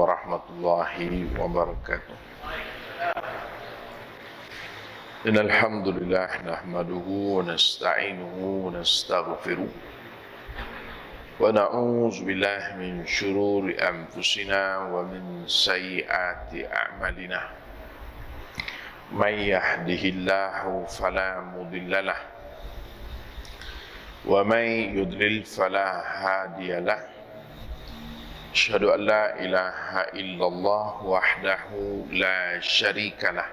warahmatullahi wabarakatuh. Innal hamdalillah nahmaduhu wa nasta'inuhu wa nastaghfiruh wa na'udzu billahi min syururi anfusina wa min sayyiati a'malina. May yahdihillahu fala mudilla lahu wa may yudlil fala hadiya lahu. Asyhadu an la ilaha illallah wahdahu la syarika lah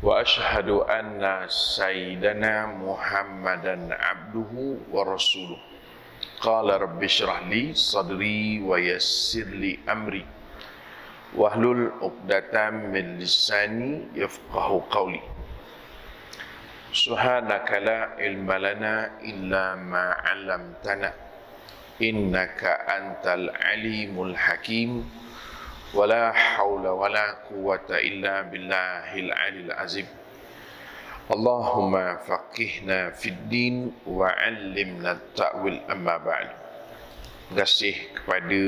wa asyhadu anna sayyidana Muhammadan abduhu wa rasuluh. Qala rabbi shrah li sadri wa yassir li amri wahlul 'uqdatam min lisani yafqahu qawli. Subhanaka la ilma lana illa ma 'allamtana innaka antal alimul hakim wa la hawla wa la quwwata illa billahil alil azim. Allahumma faqihna fid din wa 'allimna ta'wil amma ba'd. Terima kasih kepada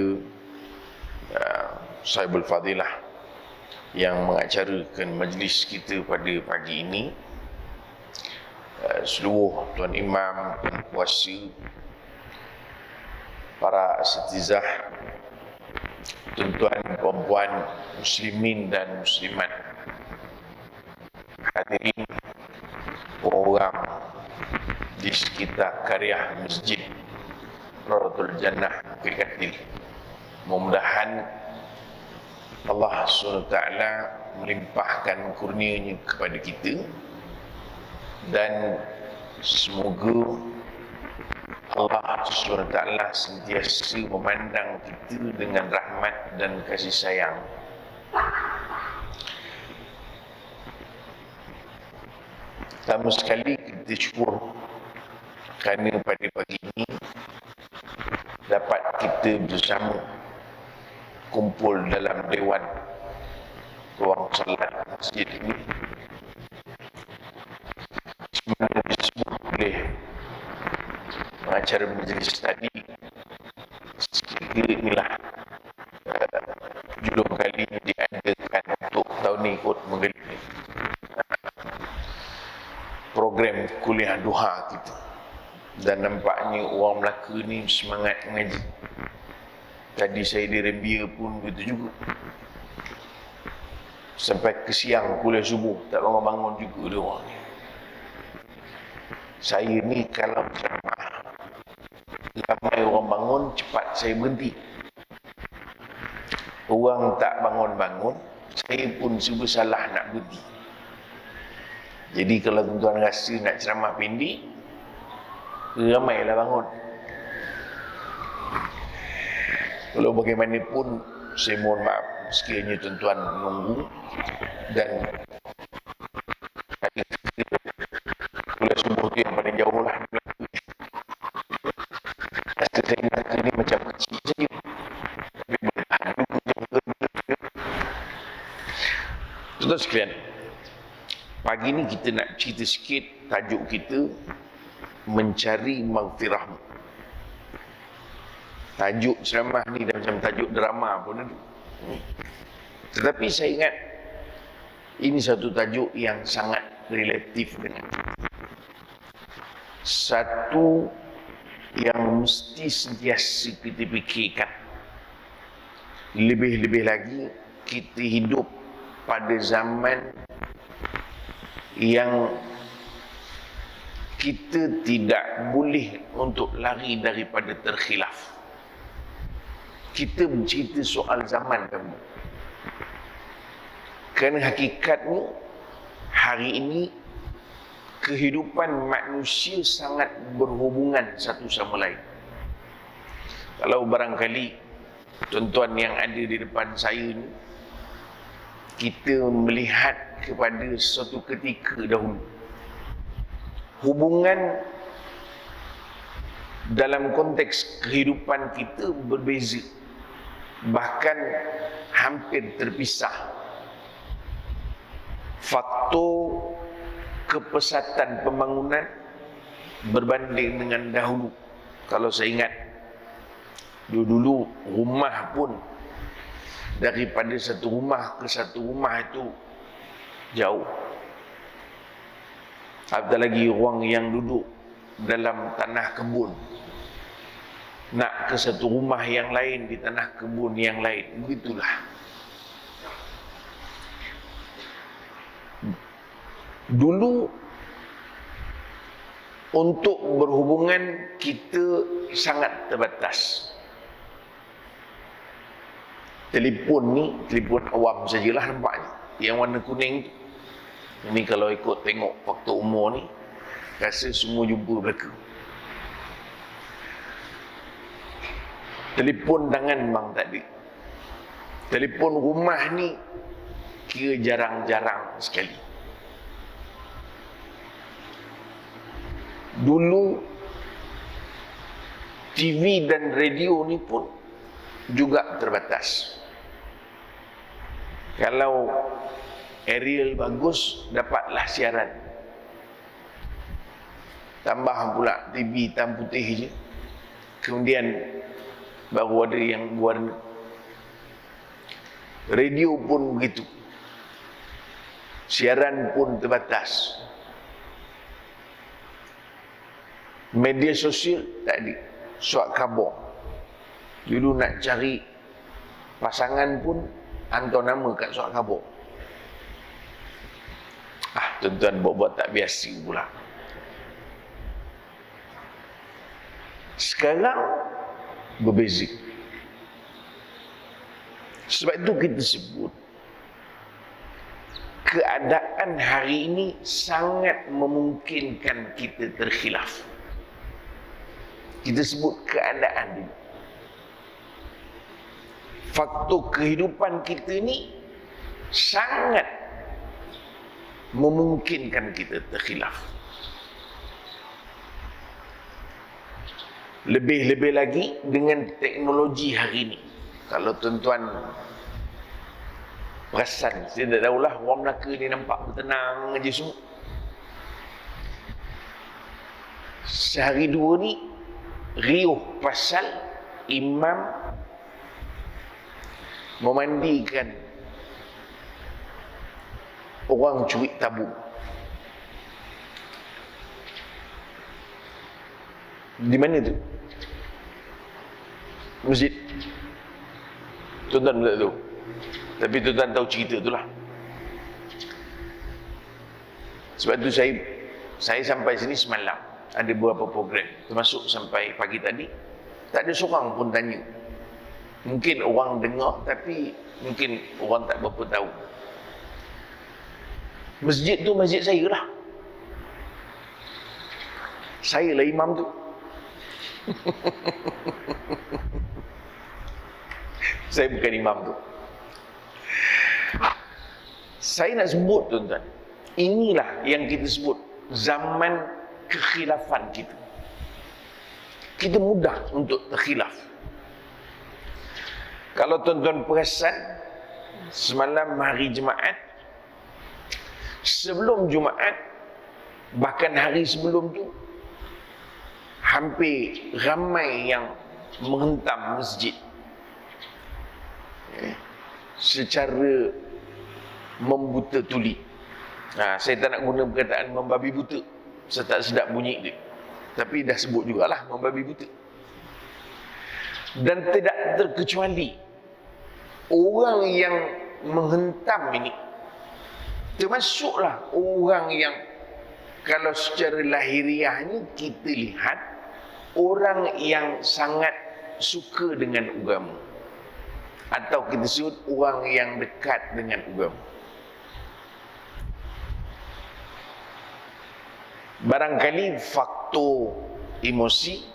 Sahibul Fadilah yang mengacarakan majlis kita pada pagi ini, seluruh tuan imam, tuan kuasa, para asatizah, tuan-tuan, puan-puan, muslimin dan muslimat, hadirin orang di sekitar karya masjid Rawdatul Jannah Katil. Mudah-mudahan Allah SWT melimpahkan kurnianya kepada kita, dan semoga Allah SWT sentiasa memandang kita dengan rahmat dan kasih sayang. Pertama sekali kita syukur kerana pada pagi ini dapat kita bersama kumpul dalam dewan ruang salat masjid ini, semana disebut oleh pengacara majlis tadi, sekiranya inilah judul kali diadakan untuk tahun ini kot menggelitik program kuliah duha kita, dan nampaknya orang Melaka ni semangat mengaji. Tadi saya di Rembia pun begitu juga, sampai ke siang kuliah subuh tak bangun-bangun juga dia orang ni. Saya ni kalau ceramah ramai orang bangun, cepat saya berhenti. Orang tak bangun-bangun, saya pun serba salah nak berhenti. Jadi kalau tuan-tuan rasa nak ceramah pendek, ramailah bangun. Kalau bagaimanapun, saya mohon maaf sekiranya tuan-tuan menunggu, dan kuliah subuh tu yang paling jauh lah. Rasa saya nak ini macam kecil saja, tapi bertahan dulu tuan-tuan sekalian. Pagi ni kita nak cerita sikit, tajuk kita mencari maghfirahmu. Tajuk ceramah ni dah macam tajuk drama pun ada. Tetapi saya ingat ini satu tajuk yang sangat relatif dengan satu yang mesti sentiasa kita fikirkan. Lebih-lebih lagi kita hidup pada zaman yang kita tidak boleh untuk lari daripada terkhilaf. Kita bercerita soal zaman dahulu, kerana hakikatnya hari ini kehidupan manusia sangat berhubungan satu sama lain. Kalau barangkali tuan-tuan yang ada di depan saya ni, kita melihat kepada suatu ketika dahulu, hubungan dalam konteks kehidupan kita berbeza, bahkan hampir terpisah. Faktor kepesatan pembangunan berbanding dengan dahulu. Kalau saya ingat, dulu rumah pun daripada satu rumah ke satu rumah itu jauh. Apatah lagi orang yang duduk dalam tanah kebun nak ke satu rumah yang lain di tanah kebun yang lain. Begitulah. Dulu untuk berhubungan kita sangat terbatas. Telefon ni, telefon awam sajalah nampaknya. Yang warna kuning tu. Ini kalau ikut tengok faktor umur ni, rasa semua jumpa belaka. Telefon tangan bang tadi. Telefon rumah ni kira jarang-jarang sekali. Dulu TV dan radio ni pun juga terbatas. Kalau aerial bagus, dapatlah siaran. Tambah pula TV hitam putih je. Kemudian baru ada yang warna. Radio pun begitu. Siaran pun terbatas. Media sosial tak ada. Surat khabar. Dulu nak cari pasangan pun hantar nama kat surat khabar. Tuan-tuan buat-buat tak biasa pula. Sekarang berbeza. Sebab itu kita sebut keadaan hari ini sangat memungkinkan kita terkhilaf. Kita sebut keadaan ini. Faktor kehidupan kita ni sangat memungkinkan kita terkhilaf. Lebih-lebih lagi dengan teknologi hari ini. Kalau tuan-tuan perasan, saya tak tahulah orang Melaka ni nampak bertenang aja semua. Sehari dua ni riuh pasal imam memandikan orang curi tabung. Di mana tu? Masjid. Tuan-tuan tak tahu. Tapi tuan-tuan tahu cerita tu lah. Sebab tu saya sampai sini semalam. Ada beberapa program. Termasuk sampai pagi tadi. Tak ada seorang pun tanya. Mungkin orang dengar tapi mungkin orang tak berapa tahu. Masjid tu masjid saya lah. Saya lah imam tu. Saya bukan imam tu. Saya nak sebut tuan-tuan, inilah yang kita sebut zaman kekhilafan kita. Kita mudah untuk terkhilaf. Kalau tuan-tuan perasan, semalam hari Jumaat, sebelum Jumaat, bahkan hari sebelum tu, hampir ramai yang menghentam masjid secara membuta tuli. Saya tak nak guna perkataan membabi buta, saya tak sedap bunyi dia, tapi dah sebut jugalah membabi buta. Dan tidak terkecuali orang yang menghentam ini termasuklah orang yang kalau secara lahiriahnya kita lihat orang yang sangat suka dengan agama, atau kita sebut orang yang dekat dengan agama. Barangkali faktor emosi,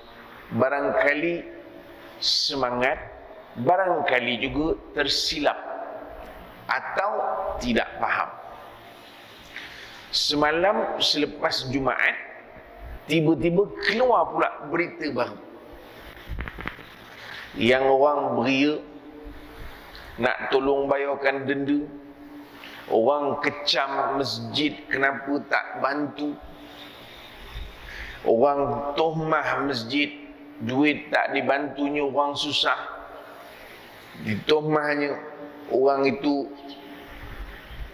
barangkali semangat, barangkali juga tersilap atau tidak faham. Semalam selepas Jumaat, tiba-tiba keluar pula berita baru yang orang beria nak tolong bayarkan denda, orang kecam masjid kenapa tak bantu, orang tohmah masjid duit tak dibantunya, orang susah ditohmahnya. orang itu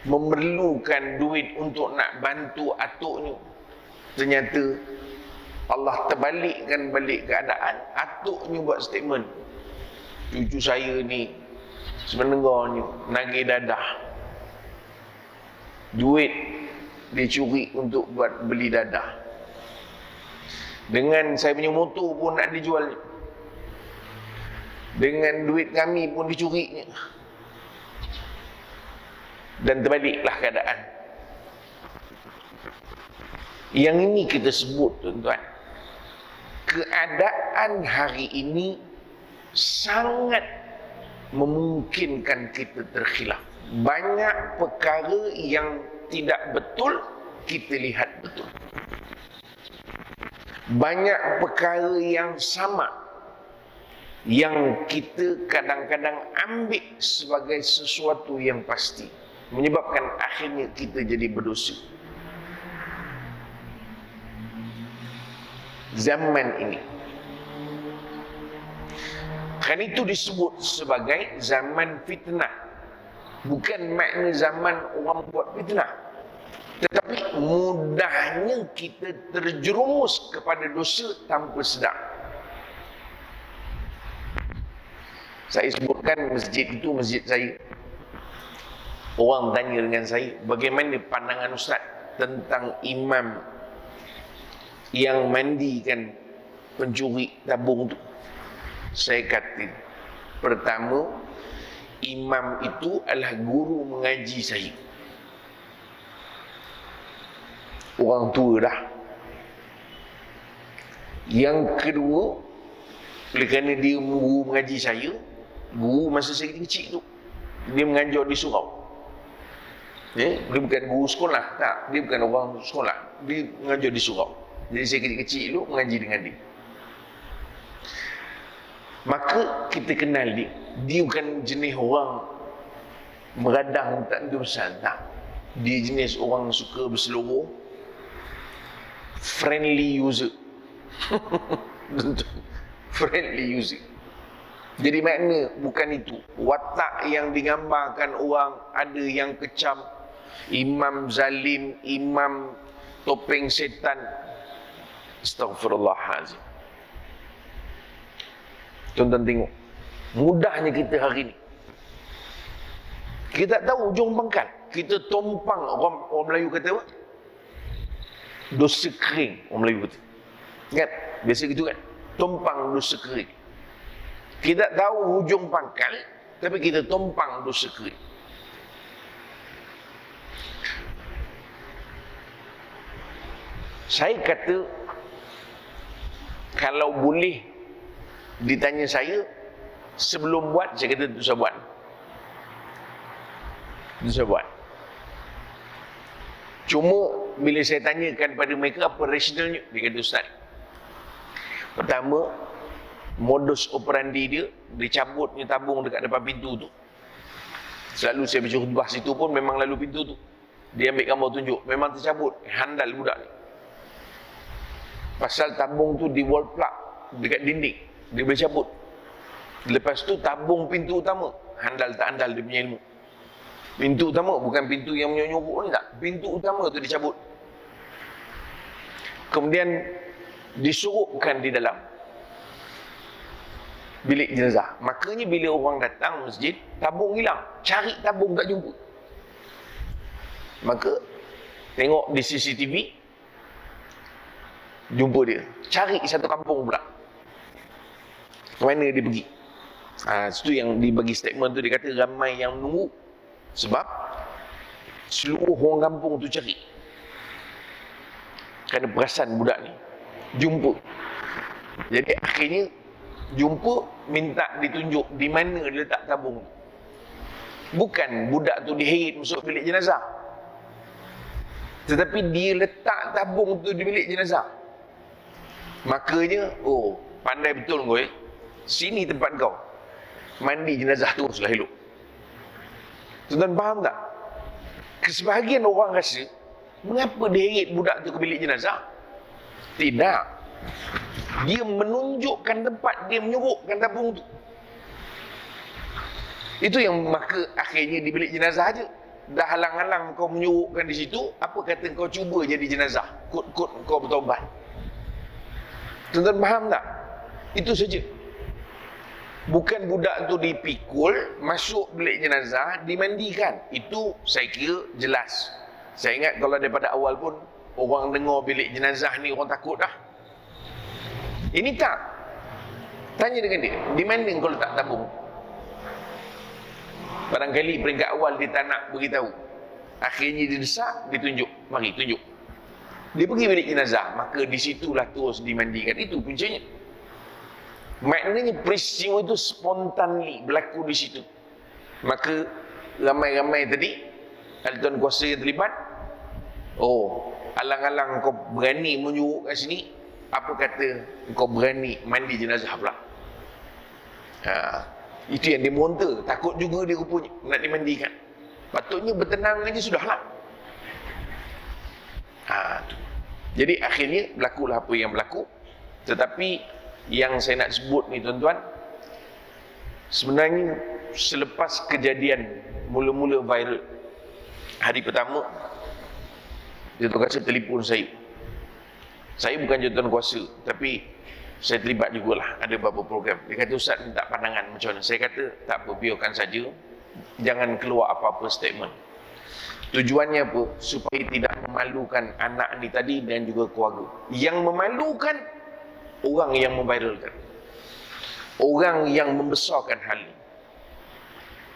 memerlukan duit untuk nak bantu atuknya. Ternyata Allah terbalikkan balik keadaan. Atuknya buat statement, cucu saya ni sebenarnya nagih dadah, duit dia curi untuk buat beli dadah. Dengan saya punya motor pun nak dijual, dengan duit kami pun dicurinya. Dan terbaliklah keadaan. Yang ini kita sebut, tuan-tuan, keadaan hari ini sangat memungkinkan kita terkhilaf. Banyak perkara yang tidak betul kita lihat betul. Banyak perkara yang sama yang kita kadang-kadang ambil sebagai sesuatu yang pasti, menyebabkan akhirnya kita jadi berdosa. Zaman ini, kan itu disebut sebagai zaman fitnah. Bukan makna zaman orang buat fitnah, tetapi mudahnya kita terjerumus kepada dosa tanpa sedar. Saya sebutkan masjid itu masjid saya. Orang tanya dengan saya, bagaimana pandangan Ustaz tentang imam yang mandikan pencuri tabung tu? Saya kata, pertama, imam itu adalah guru mengaji saya. Orang tua dah. Yang kedua, oleh kerana dia guru mengaji saya, guru masa saya kecil tu, dia mengajar di surau. Dia bukan guru sekolah, tak, dia bukan orang sekolah, dia mengajar di surau. Jadi saya kecil-kecil dulu mengaji dengan dia. Maka kita kenal dia. Dia bukan jenis orang meradang tak tentu besar, tak. Dia jenis orang suka berseluruh, friendly user. Friendly user. Jadi makna bukan itu. Watak yang digambarkan orang, ada yang kecam, imam zalim, imam topeng setan. Astaghfirullahaladzim. Tuan-tuan tengok, mudahnya kita hari ini. Kita tak tahu ujung pangkal. Kita tumpang, orang Melayu kata apa? Dosa kering, orang Melayu kata. Kan? Biasa gitu kan? Tumpang dosa kering. Kita tak tahu ujung pangkal, tapi kita tumpang dosa kering. Saya kata, kalau boleh ditanya saya, sebelum buat, saya kata tu saya buat. Tu saya buat. Cuma, bila saya tanyakan pada mereka apa rasionalnya, dia kata, Ustaz, pertama, modus operandi dia, dicabutnya tabung dekat depan pintu tu. Selalu saya baca khutbah situ pun memang lalu pintu tu. Dia ambil gambar tunjuk, memang tercabut, handal budak ni. Pasal tabung tu di wall plug dekat dinding, dia boleh cabut. Lepas tu tabung pintu utama, handal tak handal dia punya ilmu. Pintu utama, bukan pintu yang menyuruh ni tak. Pintu utama tu dicabut. Kemudian disurupkan di dalam bilik jenazah. Makanya bila orang datang masjid, tabung hilang. Cari tabung tak jumpa. Maka tengok di CCTV, jumpa dia. Cari satu kampung pula. Mana dia pergi? Itu yang dibagi statement tu, dia kata ramai yang menunggu. Sebab seluruh orang kampung tu cari. Kerana perasan budak ni. Jumpa. Jadi akhirnya jumpa, minta ditunjuk di mana dia letak tabung. Bukan budak tu diheret masuk bilik jenazah, tetapi dia letak tabung tu di bilik jenazah. Makanya, oh, pandai betul kau, sini tempat kau. Mandi jenazah tu sudah elok. Tuan-tuan faham tak? Kesebahagian orang rasa, mengapa dia heret budak tu ke bilik jenazah? Tidak. Dia menunjukkan tempat, dia menyurukkan tabung tu. Itu yang maka akhirnya di bilik jenazah aja dah halang-halang kau menyurukkan di situ, apa kata kau cuba jadi jenazah, kod-kod kau bertaubat. Tuan-tuan faham tak? Itu saja. Bukan budak tu dipikul, masuk bilik jenazah, dimandikan. Itu saya kira jelas. Saya ingat kalau daripada awal pun orang dengar bilik jenazah ni orang takut dah. Ini tak. Tanya dengan dia, di mana kau letak tabung? Barangkali peringkat awal dia tak nak beritahu. Akhirnya dia desak, dia tunjuk. Mari, tunjuk. Dia pergi bilik jenazah, maka di situlah terus dimandikan. Itu puncanya. Maknanya peristiwa itu spontanly berlaku di situ. Maka ramai-ramai tadi, ada tuan kuasa yang terlibat. Oh, alang-alang kau berani menyuruh kat sini, apa kata kau berani mandi jenazah pula? Itu yang dia monter. Takut juga dia rupanya nak dimandikan. Patutnya bertenang aja sudahlah. Tu. Jadi akhirnya berlakulah apa yang berlaku. Tetapi yang saya nak sebut ni tuan-tuan, sebenarnya selepas kejadian mula-mula viral, hari pertama dia tuan kuasa telefon saya. Saya bukan jawatan kuasa, tapi saya terlibat jugalah, ada beberapa program. Dia kata, Ustaz minta pandangan macam mana. Saya kata, tak apa, biarkan saja. Jangan keluar apa-apa statement. Tujuannya apa? Supaya tidak memalukan anak ni tadi dan juga keluarga. Yang memalukan, orang yang memviralkan. Orang yang membesarkan hal ini.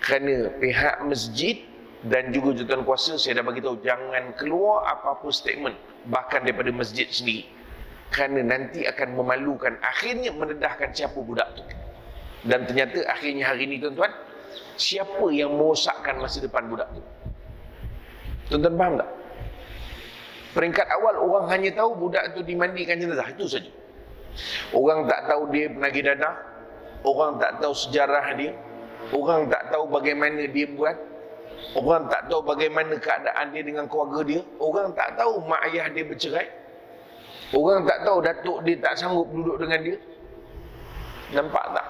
Kerana pihak masjid dan juga jawatan kuasa, saya dah beritahu, jangan keluar apa-apa statement. Bahkan daripada masjid sendiri. Kerana nanti akan memalukan, akhirnya mendedahkan siapa budak tu. Dan ternyata akhirnya hari ini tuan-tuan, siapa yang merosakkan masa depan budak tu? Tuan-tuan faham tak? Peringkat awal orang hanya tahu budak tu dimandikan jenazah, itu saja. Orang tak tahu dia penagih dadah, orang tak tahu sejarah dia, orang tak tahu bagaimana dia buat, orang tak tahu bagaimana keadaan dia dengan keluarga dia, orang tak tahu mak ayah dia bercerai. Orang tak tahu datuk dia tak sanggup duduk dengan dia. Nampak tak?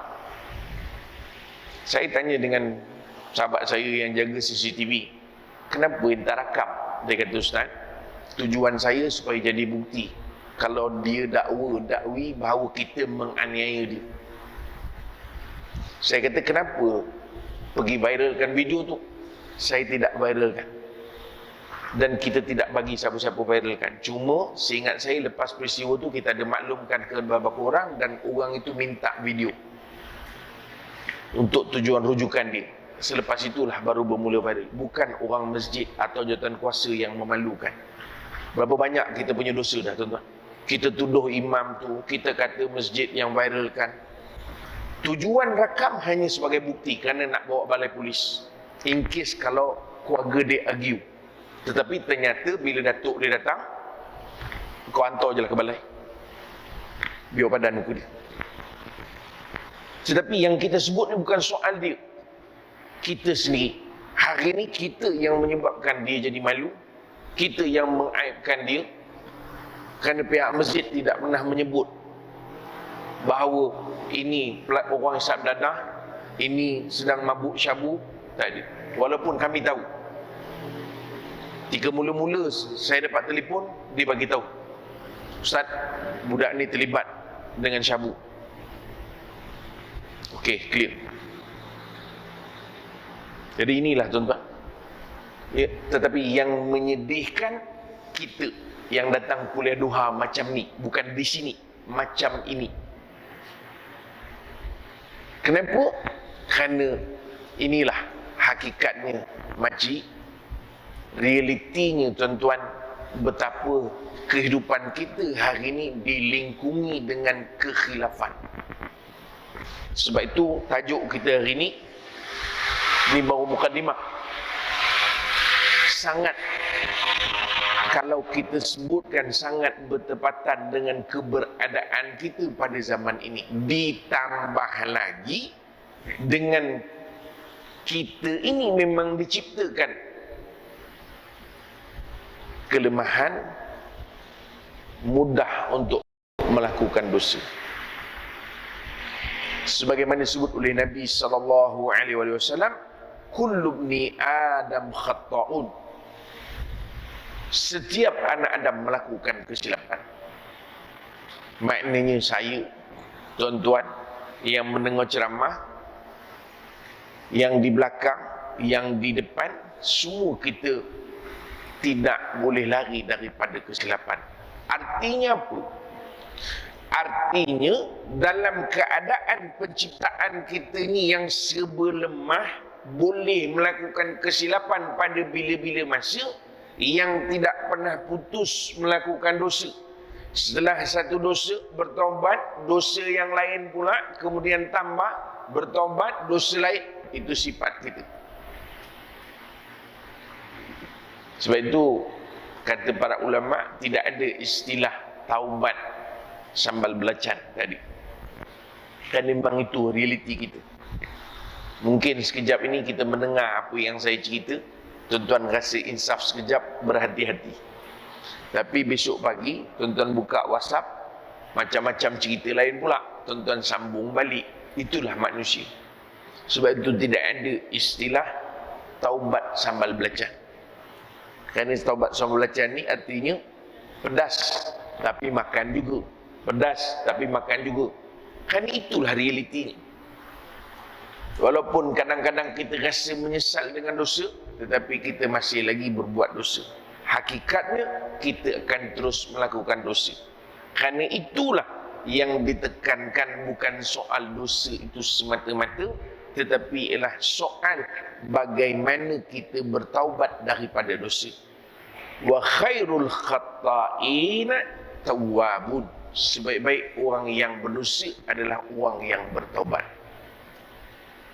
Saya tanya dengan sahabat saya yang jaga CCTV, kenapa tak rakam? Dia kata, Ustaz, tujuan saya supaya jadi bukti kalau dia dakwi bahawa kita menganiaya dia. Saya kata, kenapa pergi viralkan video tu? Saya tidak viralkan. Dan kita tidak bagi siapa-siapa viralkan. Cuma seingat saya lepas peristiwa tu kita ada maklumkan ke beberapa orang dan orang itu minta video untuk tujuan rujukan dia. Selepas itulah baru bermula viral. Bukan orang masjid atau jawatan kuasa yang memalukan. Berapa banyak kita punya dosa dah tuan-tuan. Kita tuduh imam tu, kita kata masjid yang viralkan. Tujuan rakam hanya sebagai bukti kerana nak bawa balai polis. In case kalau keluarga dia argue. Tetapi ternyata bila datuk dia datang, kau hantar je lah ke balai, biar padan muka dia. Tetapi yang kita sebut ni bukan soal dia, kita sendiri. Hari ni kita yang menyebabkan dia jadi malu, kita yang mengaibkan dia. Kerana pihak masjid tidak pernah menyebut bahawa ini orang hisap dadah, ini sedang mabuk syabu. Tak ada. Walaupun kami tahu. Jika mula-mula saya dapat telefon, dia bagi tahu, Ustaz, budak ni terlibat dengan syabu. Okey, clear. Jadi inilah tuan-tuan. Ya, tetapi yang menyedihkan kita yang datang kuliah duha macam ni, bukan di sini, macam ini. Kenapa? Kerana inilah hakikatnya makcik. Realitinya tuan-tuan, betapa kehidupan kita hari ini dilingkungi dengan kekhilafan. Sebab itu tajuk kita hari ini ni baru mukadimah. Sangat, kalau kita sebutkan, sangat bertepatan dengan keberadaan kita pada zaman ini. Ditambah lagi dengan kita ini memang diciptakan kelemahan, mudah untuk melakukan dosa. Sebagaimana disebut oleh Nabi sallallahu alaihi wasallam, kullu ibni Adam khata'un. Setiap anak Adam melakukan kesilapan. Maknanya saya, tuan-tuan, yang mendengar ceramah, yang di belakang, yang di depan, semua kita tidak boleh lari daripada kesilapan. Artinya apa? Artinya dalam keadaan penciptaan kita ni yang serba lemah, boleh melakukan kesilapan pada bila-bila masa, yang tidak pernah putus melakukan dosa. Setelah satu dosa, bertaubat, dosa yang lain pula, kemudian tambah, bertaubat, dosa lain. Itu sifat kita. Sebab itu, kata para ulama, tidak ada istilah taubat sambal belacan tadi. Kan memang itu realiti kita. Mungkin sekejap ini kita mendengar apa yang saya cerita, tuan-tuan rasa insaf sekejap, berhati-hati. Tapi besok pagi, tuan-tuan buka WhatsApp, macam-macam cerita lain pula, tuan-tuan sambung balik. Itulah manusia. Sebab itu tidak ada istilah taubat sambal belacan. Kerana taubat sambal belacan ni artinya pedas tapi makan juga, pedas tapi makan juga. Kan itulah realitinya. Walaupun kadang-kadang kita rasa menyesal dengan dosa, tetapi kita masih lagi berbuat dosa. Hakikatnya kita akan terus melakukan dosa. Kerana itulah yang ditekankan, bukan soal dosa itu semata-mata, tetapi ialah soal bagaimana kita bertaubat daripada dosa. Wa khairul khata'ina tawwabun. Sebaik-baik orang yang berdosa adalah orang yang bertaubat.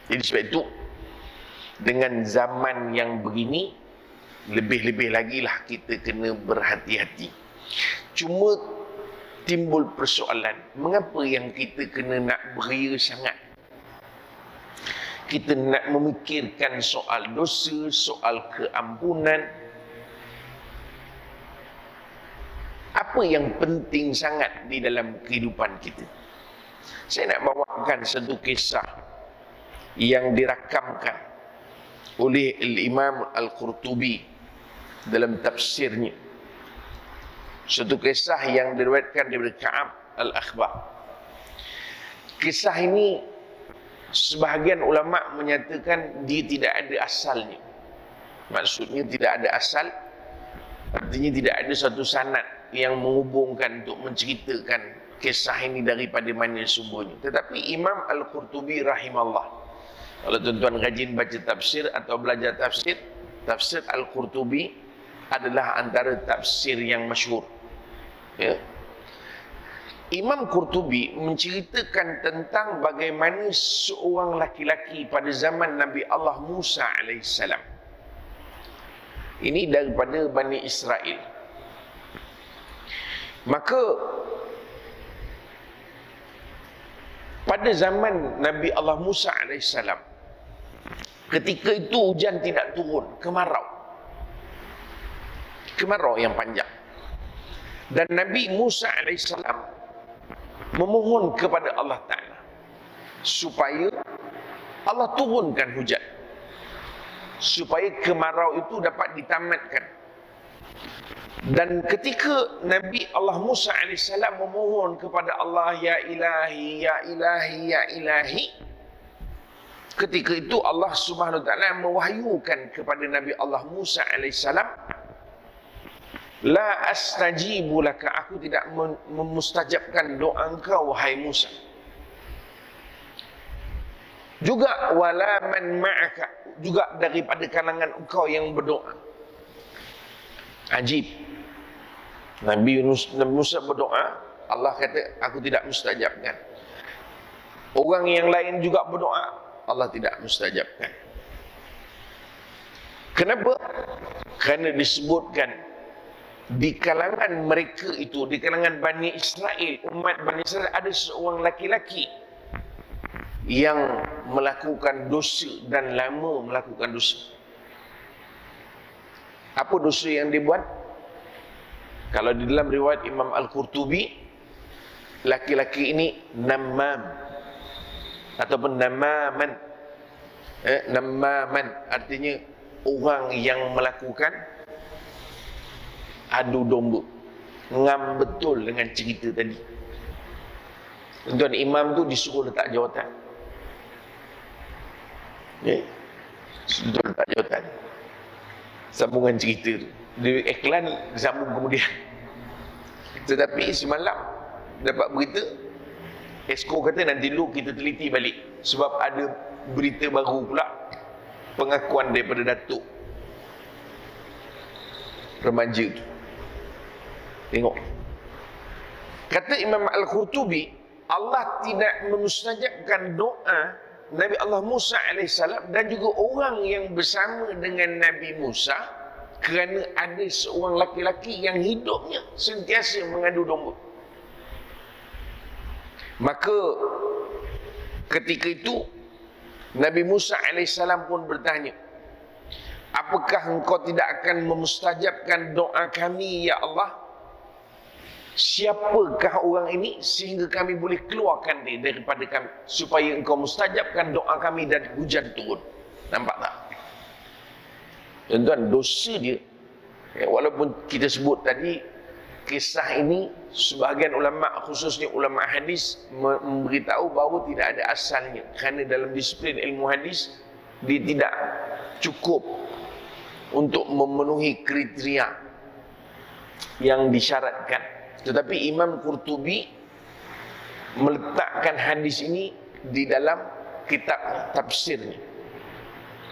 Jadi sebab itu, dengan zaman yang begini, lebih-lebih lagi lah kita kena berhati-hati. Cuma timbul persoalan, mengapa yang kita kena nak beria sangat? Kita nak memikirkan soal dosa, soal keampunan. Apa yang penting sangat di dalam kehidupan kita? Saya nak bawakan satu kisah yang dirakamkan oleh Imam Al-Qurtubi dalam tafsirnya. Satu kisah yang diriwayatkan daripada Ka'ab Al-Akhbar. Kisah ini sebahagian ulama menyatakan dia tidak ada asalnya. Maksudnya tidak ada asal, artinya tidak ada satu sanad yang menghubungkan untuk menceritakan kisah ini daripada mana sumbernya. Tetapi Imam Al-Qurtubi rahimahullah, kalau tuan-tuan rajin baca tafsir atau belajar tafsir, tafsir Al-Qurtubi adalah antara tafsir yang masyhur. Ya. Imam Qurtubi menceritakan tentang bagaimana seorang laki-laki pada zaman Nabi Allah Musa alaihissalam. Ini daripada Bani Israel. Maka pada zaman Nabi Allah Musa alaihissalam, ketika itu hujan tidak turun, kemarau yang panjang. Dan Nabi Musa alaihissalam memohon kepada Allah Ta'ala supaya Allah turunkan hujan, supaya kemarau itu dapat ditamatkan. Dan ketika Nabi Allah Musa alaihissalam memohon kepada Allah, ya ilahi, ya ilahi, ya ilahi, ketika itu Allah Subhanahu wa taala mewahyukan kepada Nabi Allah Musa alaihissalam, la astajibu laka, aku tidak memustajabkan doa engkau wahai Musa. Juga wala man ma'aka, juga daripada kalangan engkau yang berdoa. Ajib. Nabi Musa berdoa, Allah kata aku tidak mustajabkan. Orang yang lain juga berdoa, Allah tidak mustajabkan. Kenapa? Kerana disebutkan di kalangan mereka itu, di kalangan Bani Israel, umat Bani Israel, ada seorang laki-laki yang melakukan dosa dan lama melakukan dosa. Apa dosa yang dibuat? Kalau di dalam riwayat Imam Al-Qurtubi, laki-laki ini namam. ataupun namaman. Namaman artinya orang yang melakukan adu domba, ngam betul dengan cerita tadi. Tuan imam tu disuruh letak jawatan. Disuruh letak jawatan. Sambungan cerita tu. Dia iklan sambung kemudian. Tetapi semalam dapat berita, Esko kata nanti dulu kita teliti balik sebab ada berita baru pula, pengakuan daripada datuk remaja tu. Tengok. Kata Imam Al-Qurtubi, Allah tidak memustajabkan doa Nabi Allah Musa AS dan juga orang yang bersama dengan Nabi Musa kerana ada seorang laki-laki yang hidupnya sentiasa mengadu domba. Maka ketika itu Nabi Musa AS pun bertanya, apakah engkau tidak akan memustajabkan doa kami ya Allah? Siapakah orang ini sehingga kami boleh keluarkan dia daripada kami, supaya engkau mustajabkan doa kami dan hujan turun. Nampak tak? Tuan-tuan, dosa dia, walaupun kita sebut tadi kisah ini, sebahagian ulama, khususnya ulama hadis, memberitahu bahawa tidak ada asalnya, kerana dalam disiplin ilmu hadis dia tidak cukup untuk memenuhi kriteria yang disyaratkan. Tetapi Imam Qurtubi meletakkan hadis ini di dalam kitab tafsirnya.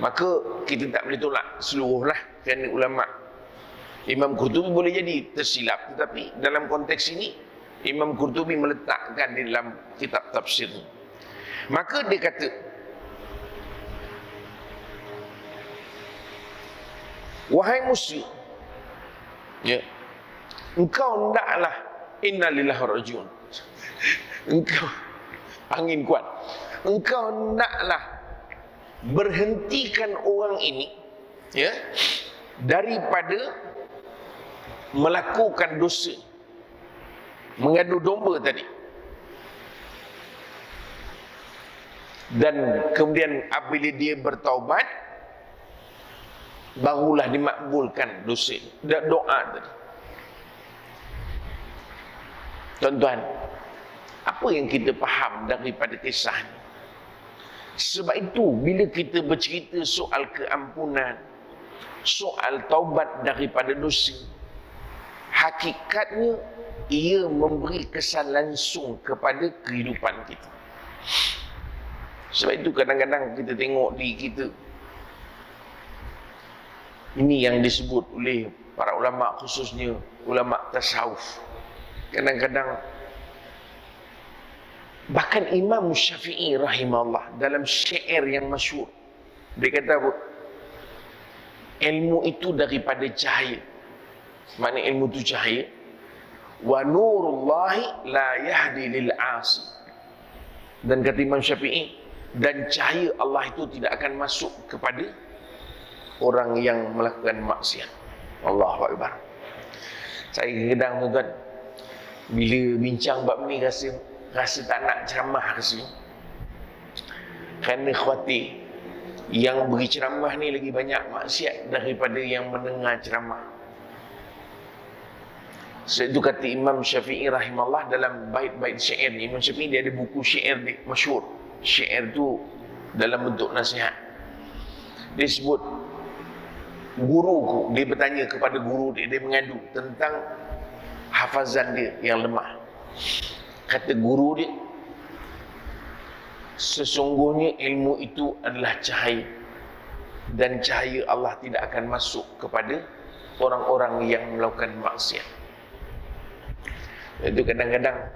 Maka kita tak boleh tolak seluruhlah, kerana ulama Imam Qurtubi boleh jadi tersilap, tetapi dalam konteks ini Imam Qurtubi meletakkan di dalam kitab tafsirnya. Maka dia kata, wahai musyrik, ya, engkau hendaklah, innalillahi wa rajiun, engkau, angin kuat, engkau hendaklah berhentikan orang ini, ya, daripada melakukan dosa, mengadu domba tadi. Dan kemudian apabila dia bertaubat, barulah dimakbulkan dosa, doa tadi. Tuan-tuan, apa yang kita faham daripada kisah ini? Sebab itu bila kita bercerita soal keampunan, soal taubat daripada dosa, hakikatnya ia memberi kesan langsung kepada kehidupan kita. Sebab itu kadang-kadang kita tengok di kita, ini yang disebut oleh para ulama, khususnya ulama tasawuf. Kadang-kadang bahkan Imam Syafi'i rahimahullah dalam syair yang masyhur, dia kata apa? Ilmu itu daripada cahaya. Makna ilmu itu cahaya. Wa nurullahi la yahdi lil 'asi. Dan kata Imam Syafi'i, dan cahaya Allah itu tidak akan masuk kepada orang yang melakukan maksiat. Allahu Akbar. Saya kadang tuan-tuan, bila bincang bab ni rasa tak nak ceramah rasanya. Kerana khawatir yang beri ceramah ni lagi banyak maksiat daripada yang mendengar ceramah. Sebab itu kata Imam Syafi'i rahimahullah dalam bait-bait syair ni, Imam Syafi'i dia ada buku syair dia masyhur. Syair tu dalam bentuk nasihat. Dia sebut, guruku, dia bertanya kepada guru dia, dia mengadu tentang hafazan dia yang lemah. Kata guru dia, sesungguhnya ilmu itu adalah cahaya, dan cahaya Allah tidak akan masuk kepada orang-orang yang melakukan maksiat. Itu kadang-kadang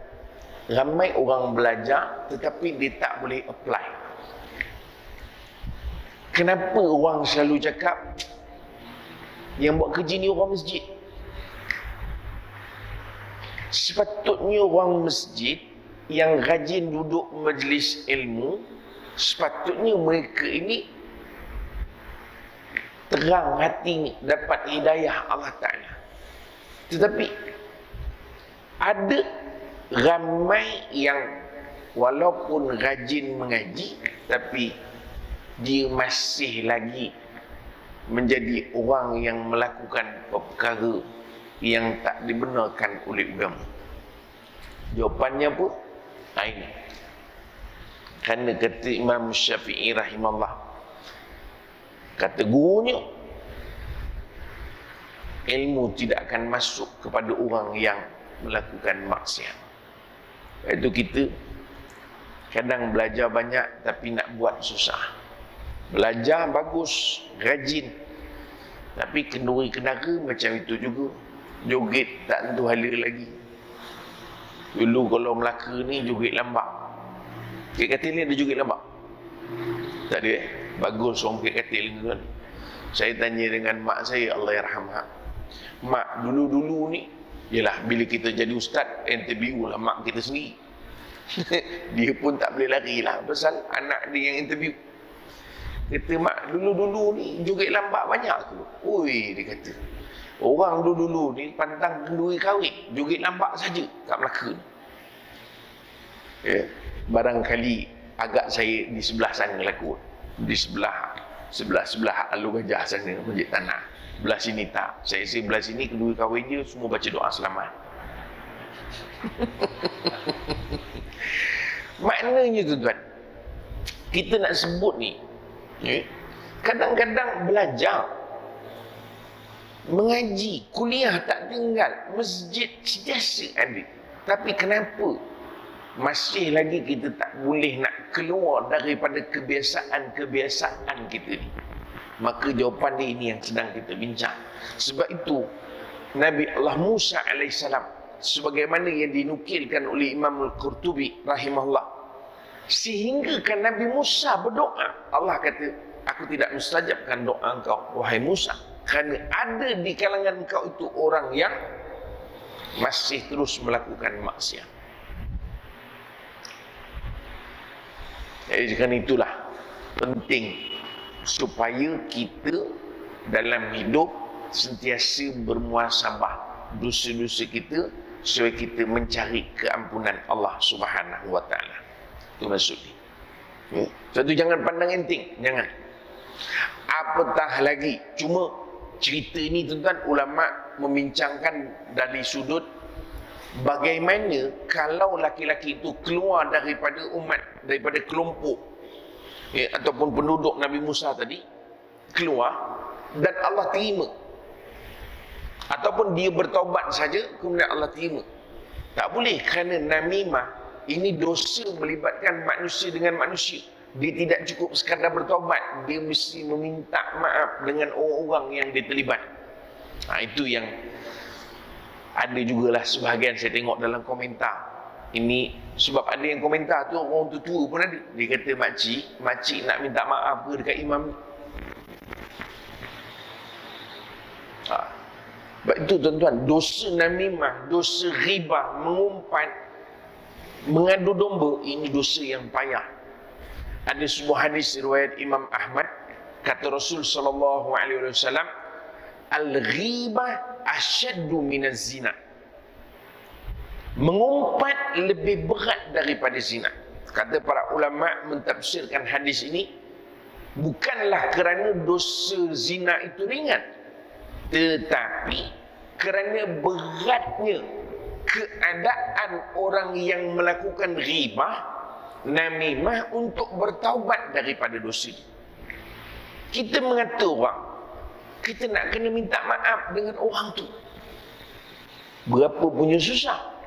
ramai orang belajar tetapi dia tak boleh apply. Kenapa orang selalu cakap yang buat kerja ni orang masjid? Sepatutnya orang masjid yang rajin duduk majlis ilmu, sepatutnya mereka ini terang hati, dapat hidayah Allah Ta'ala. Tetapi ada ramai yang walaupun rajin mengaji, tapi dia masih lagi menjadi orang yang melakukan perkara yang tak dibenarkan oleh agama. Jawapannya apa? Ini. Kerana kata Imam Syafi'i rahimahullah, kata gurunya, ilmu tidak akan masuk kepada orang yang melakukan maksiat. Itu kita kadang belajar banyak tapi nak buat susah. Belajar bagus, rajin, tapi kenduri kenara macam itu juga. Joget tak tentu hala lagi. Dulu kalau Melaka ni joget lambak. Kek katil ni ada joget lambak? Tak ada Bagus orang kek katil ni tuan. Saya tanya dengan mak saya, Allah yarhamha. Mak dulu-dulu ni, yalah bila kita jadi ustaz, interview lah mak kita sendiri. Dia pun tak boleh lari lah pasal anak dia yang interview. Kata mak, dulu-dulu ni joget lambak banyak tu. Oi, dia kata, orang dulu-dulu ni pantang kenduri kahwin, joget lambak saja kat Melaka ni. Ya, barangkali agak saya di sebelah sana lah kot. Di sebelah Alur Gajah sana, Masjid Tanah. Belah sini tak. Saya belah sini kenduri kahwin je semua baca doa selamat. Maknanya tuan-tuan, kita nak sebut ni, kadang-kadang belajar, mengaji, kuliah tak tinggal, masjid sentiasa ada. Tapi kenapa masih lagi kita tak boleh nak keluar daripada kebiasaan-kebiasaan kita ni? Maka jawapan dia ini yang sedang kita bincang. Sebab itu Nabi Allah Musa alaihissalam, sebagaimana yang dinukilkan oleh Imam Al-Qurtubi rahimahullah, sehingga kan Nabi Musa berdoa, Allah kata, aku tidak mustajabkan doa engkau wahai Musa, kerana ada di kalangan engkau itu orang yang masih terus melakukan maksiat. Jadi kerana itulah penting supaya kita dalam hidup sentiasa bermuhasabah dosa-dosa kita, supaya kita mencari keampunan Allah Subhanahu wa taala. Itu maksudnya. Satu, jangan pandang enteng, jangan. Apatah lagi, cuma cerita ini tuan-tuan, ulama membincangkan dari sudut bagaimana kalau laki-laki itu keluar daripada umat, daripada kelompok, ataupun penduduk Nabi Musa tadi, keluar dan Allah terima, ataupun dia bertaubat saja kemudian Allah terima. Tak boleh, kerana namimah ini dosa melibatkan manusia dengan manusia. Dia tidak cukup sekadar bertaubat, dia mesti meminta maaf dengan orang-orang yang dia terlibat. Itu yang ada jugalah sebahagian saya tengok dalam komentar. Ini sebab ada yang komentar tu orang tua pun ada. Dia kata, makcik nak minta maaf ke dekat imam? Sebab itu tuan-tuan, dosa namimah, dosa riba, mengumpat, mengadu domba, ini dosa yang payah. Ada sebuah hadis riwayat Imam Ahmad, kata Rasul sallallahu alaihi wasallam, al-ghibah asyaddu minaz zina. Mengumpat lebih berat daripada zina. Kata para ulama mentafsirkan hadis ini, bukanlah kerana dosa zina itu ringan, tetapi kerana beratnya keadaan orang yang melakukan ghibah, namimah, untuk bertaubat daripada dosa. Kita mengata orang, kita nak kena minta maaf dengan orang tu, berapa punya susah.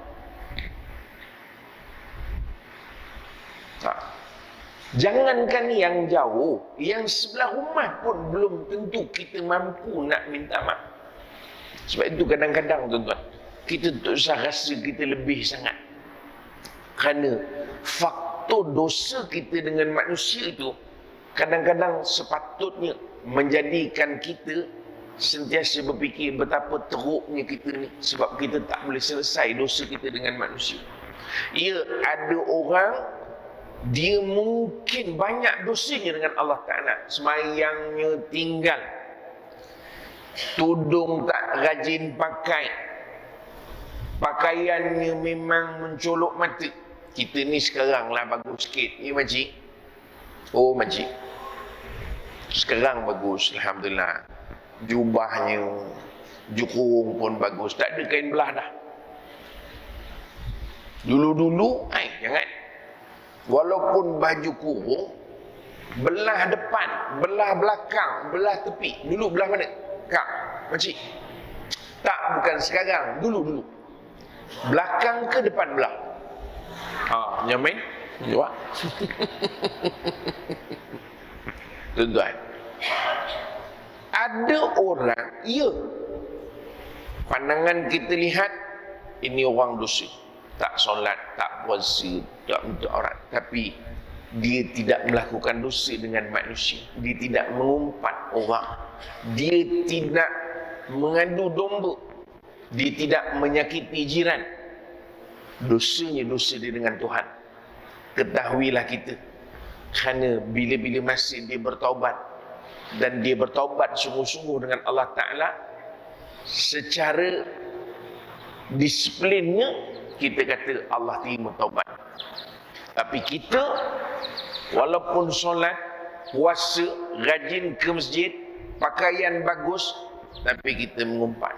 Jangankan yang jauh, yang sebelah rumah pun belum tentu kita mampu nak minta maaf. Sebab itu kadang-kadang tuan-tuan, kita tak usah rasa kita lebih sangat, kerana faktor dosa kita dengan manusia itu kadang-kadang sepatutnya menjadikan kita sentiasa berfikir betapa teruknya kita ni, sebab kita tak boleh selesai dosa kita dengan manusia. Ya, ada orang dia mungkin banyak dosanya dengan Allah Ta'ala, semayangnya tinggal, tudung tak rajin pakai, pakaiannya memang mencolok mata, kita ni sekarang lah bagus sikit. Ya makcik? Oh makcik, sekarang bagus, Alhamdulillah. Jubahnya, jukurung pun bagus. Tak ada kain belah dah. Dulu-dulu, jangan. Walaupun baju kurung, belah depan, belah belakang, belah tepi. Dulu belah mana? Kak, makcik. Tak, bukan sekarang. Dulu-dulu. Belakang ke depan belah? Nyamin? Jawab. Tuan-tuan, ada orang, pandangan kita lihat, ini orang dosa. Tak solat, tak puasa, tak untuk orang. Tapi dia tidak melakukan dosa dengan manusia. Dia tidak mengumpat orang. Dia tidak mengadu domba. Dia tidak menyakiti jiran. Dosanya dosa dia dengan Tuhan. Ketahuilah kita, kerana bila-bila masa dia bertaubat, dan dia bertaubat sungguh-sungguh dengan Allah Ta'ala, secara disiplinnya kita kata Allah terima taubat. Tapi kita walaupun solat, puasa, rajin ke masjid, pakaian bagus, tapi kita mengumpat,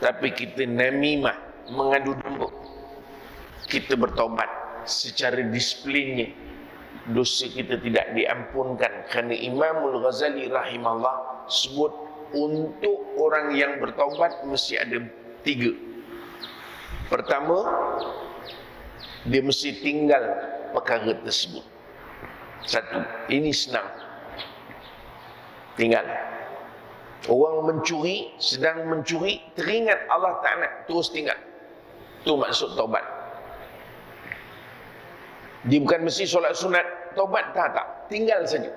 tapi kita namimah, mengadu domba. Kita bertaubat secara disiplinnya, dosa kita tidak diampunkan. Kerana Imamul Ghazali rahimahullah sebut, untuk orang yang bertaubat mesti ada 3. Pertama, dia mesti tinggal perkara tersebut. 1, ini senang, tinggal. Orang mencuri, sedang mencuri, teringat Allah Ta'ala, terus tinggal. Itu maksud taubat. Dia bukan mesti solat sunat, taubat, tak, tinggal saja.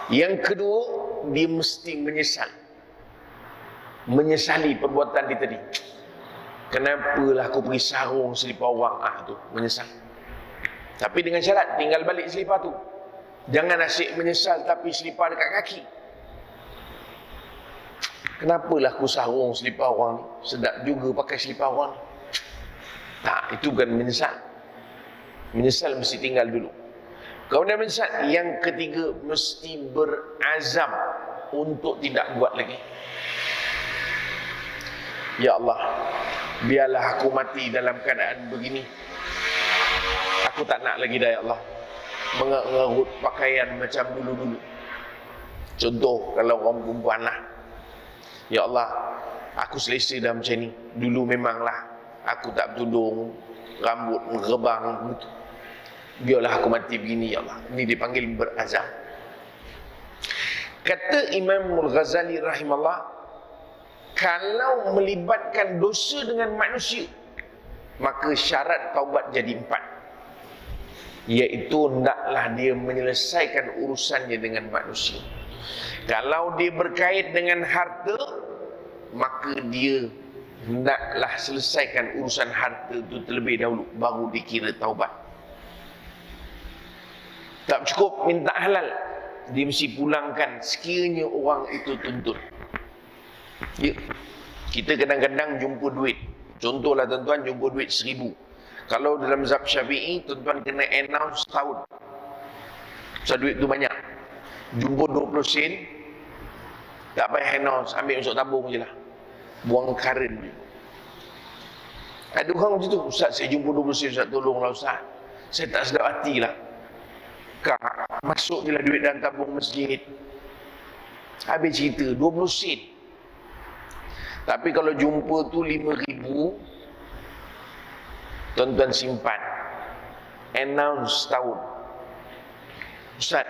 Yang kedua, dia mesti menyesal, menyesali perbuatan dia tadi. Kenapalah aku pergi sarung selipar orang, tu menyesal. Tapi dengan syarat tinggal balik selipar tu. Jangan asyik menyesal tapi selipar dekat kaki. Kenapalah aku sarung selipar orang ni, sedap juga pakai selipar orang ni. Tak, itu bukan menyesal. Menyesal mesti tinggal dulu. Kemudian menyesal. Yang ketiga, mesti berazam untuk tidak buat lagi. Ya Allah, biarlah aku mati dalam keadaan begini. Aku tak nak lagi dah ya Allah mengerut pakaian macam dulu-dulu. Contoh, kalau orang perempuan lah, ya Allah, aku selesa dah macam ni. Dulu memanglah aku tak bertudung, rambut merebang begitu. Biarlah aku mati begini ya Allah. Ini dipanggil berazam. Kata Imam Al-Ghazali rahimahullah, kalau melibatkan dosa dengan manusia, maka syarat taubat jadi 4. Iaitu hendaklah dia menyelesaikan urusannya dengan manusia. Kalau dia berkait dengan harta, maka dia hendaklah selesaikan urusan harta itu terlebih dahulu, baru dikira taubat. Tak cukup minta halal, dia mesti pulangkan sekiranya orang itu tuntut. Ya, kita kadang-kadang jumpa duit. Contohlah tuan-tuan, jumpa duit 1000. Kalau dalam mazhab Syafi'i, tuan-tuan kena announce setahun. So duit tu banyak. Jumpa 20 sen, tak payah announce, ambil masuk tabung je lah. Buang karen je. Ada orang macam tu, Ustaz saya jumpa 20 sen, Ustaz tolonglah Ustaz, saya tak sedap hati lah. Kak, masuk je lah duit dalam tabung masjid. Habis cerita, 20 sen. Tapi kalau jumpa tu 5,000, tuan-tuan simpan, announce tahun. Ustaz,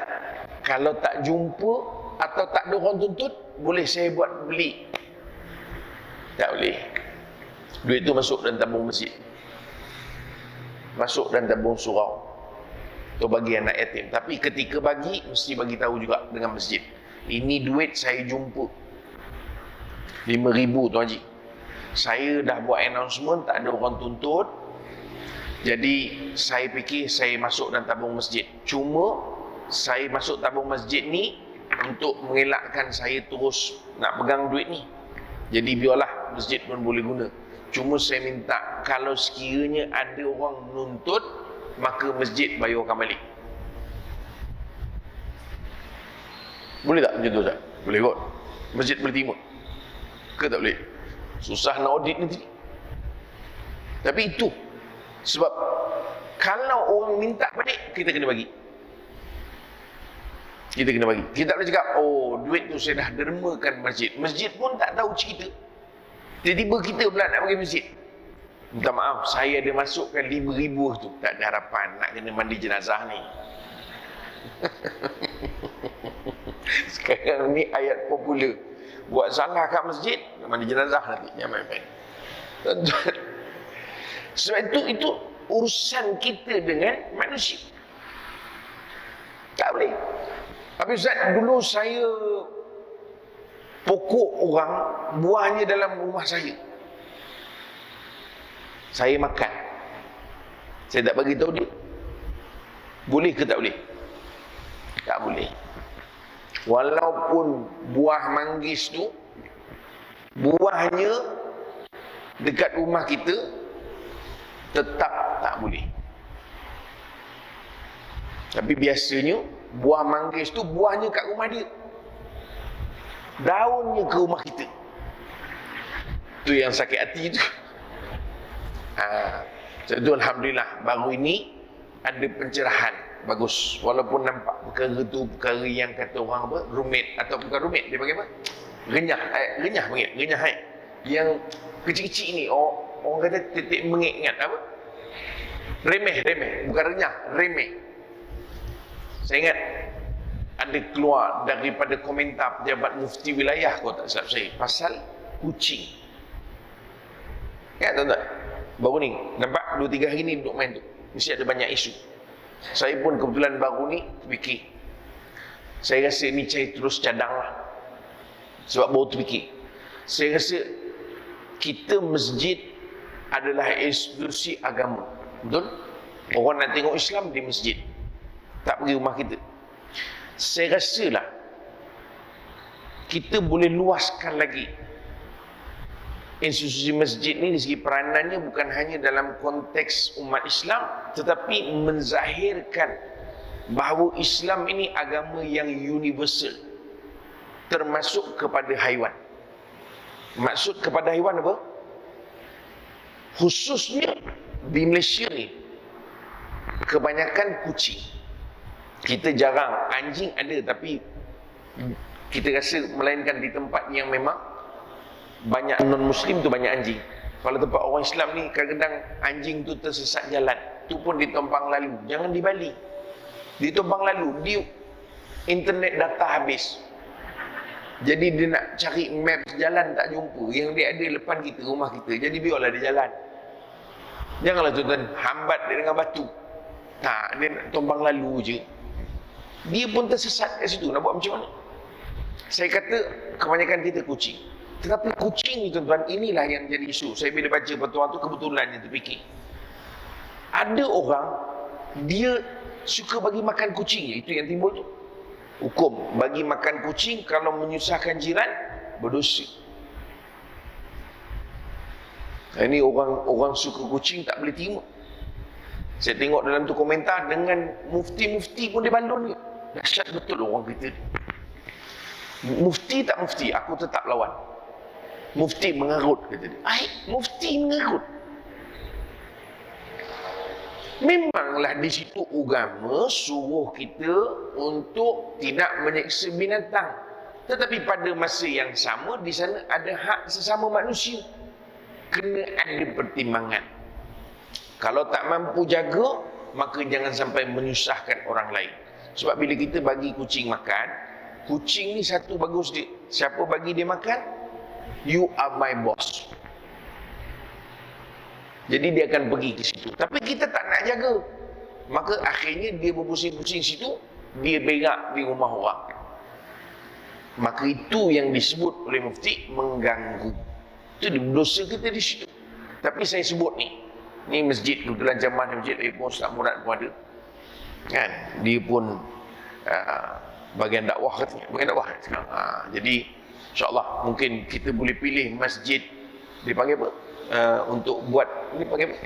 kalau tak jumpa atau tak ada orang tuntut, boleh saya buat beli? Tak boleh. Duit tu masuk dalam tabung masjid, masuk dalam tabung surau, tu bagi anak yatim. Tapi ketika bagi, mesti bagi tahu juga dengan masjid, ini duit saya jumpa 5,000 Tuan Haji, saya dah buat announcement, tak ada orang tuntut, jadi saya fikir saya masuk dalam tabung masjid. Cuma saya masuk tabung masjid ni untuk mengelakkan saya terus nak pegang duit ni. Jadi biarlah masjid pun boleh guna. Cuma saya minta kalau sekiranya ada orang menuntut, maka masjid bayarkan balik. Boleh tak macam tu Ustaz? Boleh kot. Masjid boleh terima ke tak boleh? Susah nak audit nanti. Tapi itu sebab kalau orang minta balik, kita kena bagi. Kita kena bagi. Kita tak boleh cakap, oh duit tu saya dah dermakan masjid. Masjid pun tak tahu cerita. Tiba-tiba kita pula nak pergi masjid. Minta maaf, saya ada masukkan 5,000 tu. Tak ada harapan nak kena mandi jenazah ni. Sekarang ni ayat popular. Buat salah kat masjid, nak mandi jenazah nanti. Jangan main-main. Sebab itu urusan kita dengan manusia. Tak boleh. Tapi Ustaz, dulu saya pokok orang, buahnya dalam rumah saya. Saya makan. Saya tak bagi tahu dia. Boleh ke tak boleh? Tak boleh. Walaupun buah manggis tu, buahnya dekat rumah kita, tetap tak boleh. Tapi biasanya buah manggis tu buahnya kat rumah dia, daunnya ke rumah kita. Tu yang sakit hati tu. Itu alhamdulillah baru ini ada pencerahan bagus. Walaupun nampak perkara tu perkara yang kata orang apa, rumit atau bukan rumit, dia panggil apa? Renyah, renyah panggil, renyah yang kecil-kecil ni orang kata titik mengingat apa? Remeh, bukan renyah, remeh. Saya ingat ada keluar daripada komentar pejabat mufti wilayah, kalau tak silap saya, pasal kucing. Ingat tak? Baru ni, nampak 2-3 hari ni duduk main tu. Mesti ada banyak isu. Saya pun kebetulan baru ni fikir. Saya rasa ni saya terus cadang lah. Sebab baru terfikir. Saya rasa kita masjid adalah institusi agama. Betul? Orang nak tengok Islam di masjid, tak pergi rumah kita. Saya rasalah kita boleh luaskan lagi institusi masjid ni dari segi peranannya, bukan hanya dalam konteks umat Islam, tetapi menzahirkan bahawa Islam ini agama yang universal, termasuk kepada haiwan. Maksud kepada haiwan apa? Khususnya di Malaysia ni kebanyakan kucing. Kita jarang, anjing ada, tapi kita rasa melainkan di tempat yang memang banyak non-Muslim tu banyak anjing. Kalau tempat orang Islam ni kadang-kadang anjing tu tersesat jalan, tu pun ditompang lalu. Jangan di Bali, ditompang lalu, di internet data habis. Jadi dia nak cari map jalan tak jumpa, yang dia ada depan kita, rumah kita. Jadi biarlah dia jalan. Janganlah tuan-tuan hambat dia dengan batu. Tak, dia nak tombang lalu je. Dia pun tersesat kat situ, nak buat macam mana? Saya kata kebanyakan kita kucing. Tetapi kucing ni tuan-tuan, inilah yang jadi isu. Saya bila baca pertuan tu kebetulan yang terfikir. Ada orang, dia suka bagi makan kucingnya. Itu yang timbul tu. Hukum, bagi makan kucing kalau menyusahkan jiran, berdosa. Ini orang suka kucing tak boleh terima. Saya tengok dalam tu komentar, dengan mufti-mufti pun dia balon ke. Dahsyat betul orang kita. Mufti tak mufti, aku tetap lawan. Mufti mengarut, kata dia. Mufti mengarut. Memanglah di situ agama suruh kita untuk tidak menyeksa binatang. Tetapi pada masa yang sama, di sana ada hak sesama manusia. Kena ada pertimbangan. Kalau tak mampu jaga, maka jangan sampai menyusahkan orang lain. Sebab bila kita bagi kucing makan, kucing ni satu bagus dia. Siapa bagi dia makan? You are my boss. Jadi dia akan pergi ke situ. Tapi kita tak nak jaga, maka akhirnya dia berpusing-pusing situ, dia berak di rumah orang. Maka itu yang disebut oleh mufti mengganggu. Itu dosa kita di situ. Tapi saya sebut ni masjid, kebetulan jamaah masjid pun Ustaz Murad pun ada. Kan? Dia pun bagian dakwah katanya, bagian dakwah sekarang. Jadi insya-Allah mungkin kita boleh pilih masjid, dipanggil apa? untuk buat ni panggil apa?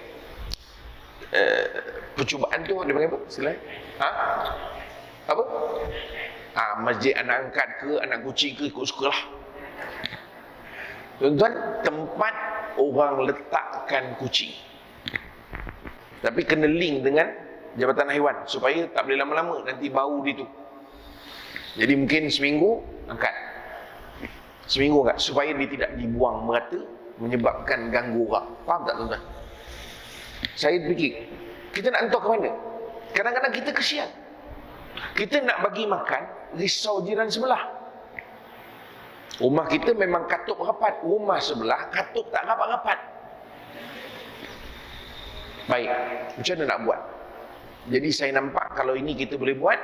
Percubaan tu dia panggil apa? Selain? Apa? Masjid anak angkat ke, anak kucing ke, ikut sukalah. Tuan-tuan, tempat orang letakkan kucing. Tapi kena link dengan Jabatan Haiwan supaya tak boleh lama-lama nanti bau dia tu. Jadi mungkin seminggu angkat. Seminggu angkat supaya dia tidak dibuang merata menyebabkan ganggu orang. Faham tak tuan-tuan? Saya fikir, kita nak hantar ke mana? Kadang-kadang kita kesian. Kita nak bagi makan, risau jiran sebelah. Rumah kita memang katuk rapat, rumah sebelah katuk tak rapat-rapat. Baik, macam mana nak buat? Jadi saya nampak kalau ini kita boleh buat,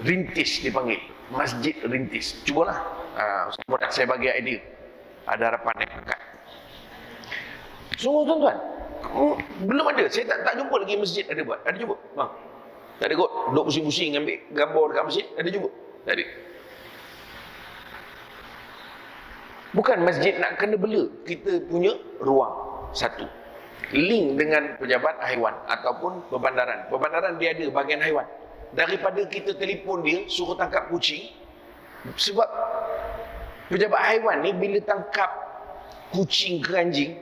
rintis dipanggil, masjid rintis. Cubalah. Saya bagi idea. Ada harapan yang angkat. Sungguh tuan-tuan, belum ada. Saya tak jumpa lagi masjid ada buat. Ada jumpa? Bang. Tak ada kot. Duduk pusing-pusing ambil gambar dekat masjid. Ada jumpa? Tak ada. Bukan masjid nak kena bela. Kita punya ruang satu. Link dengan pejabat haiwan ataupun perbandaran. Perbandaran dia ada bahagian haiwan. Daripada kita telefon dia, suruh tangkap kucing. Sebab pejabat haiwan ni bila tangkap kucing ke anjing,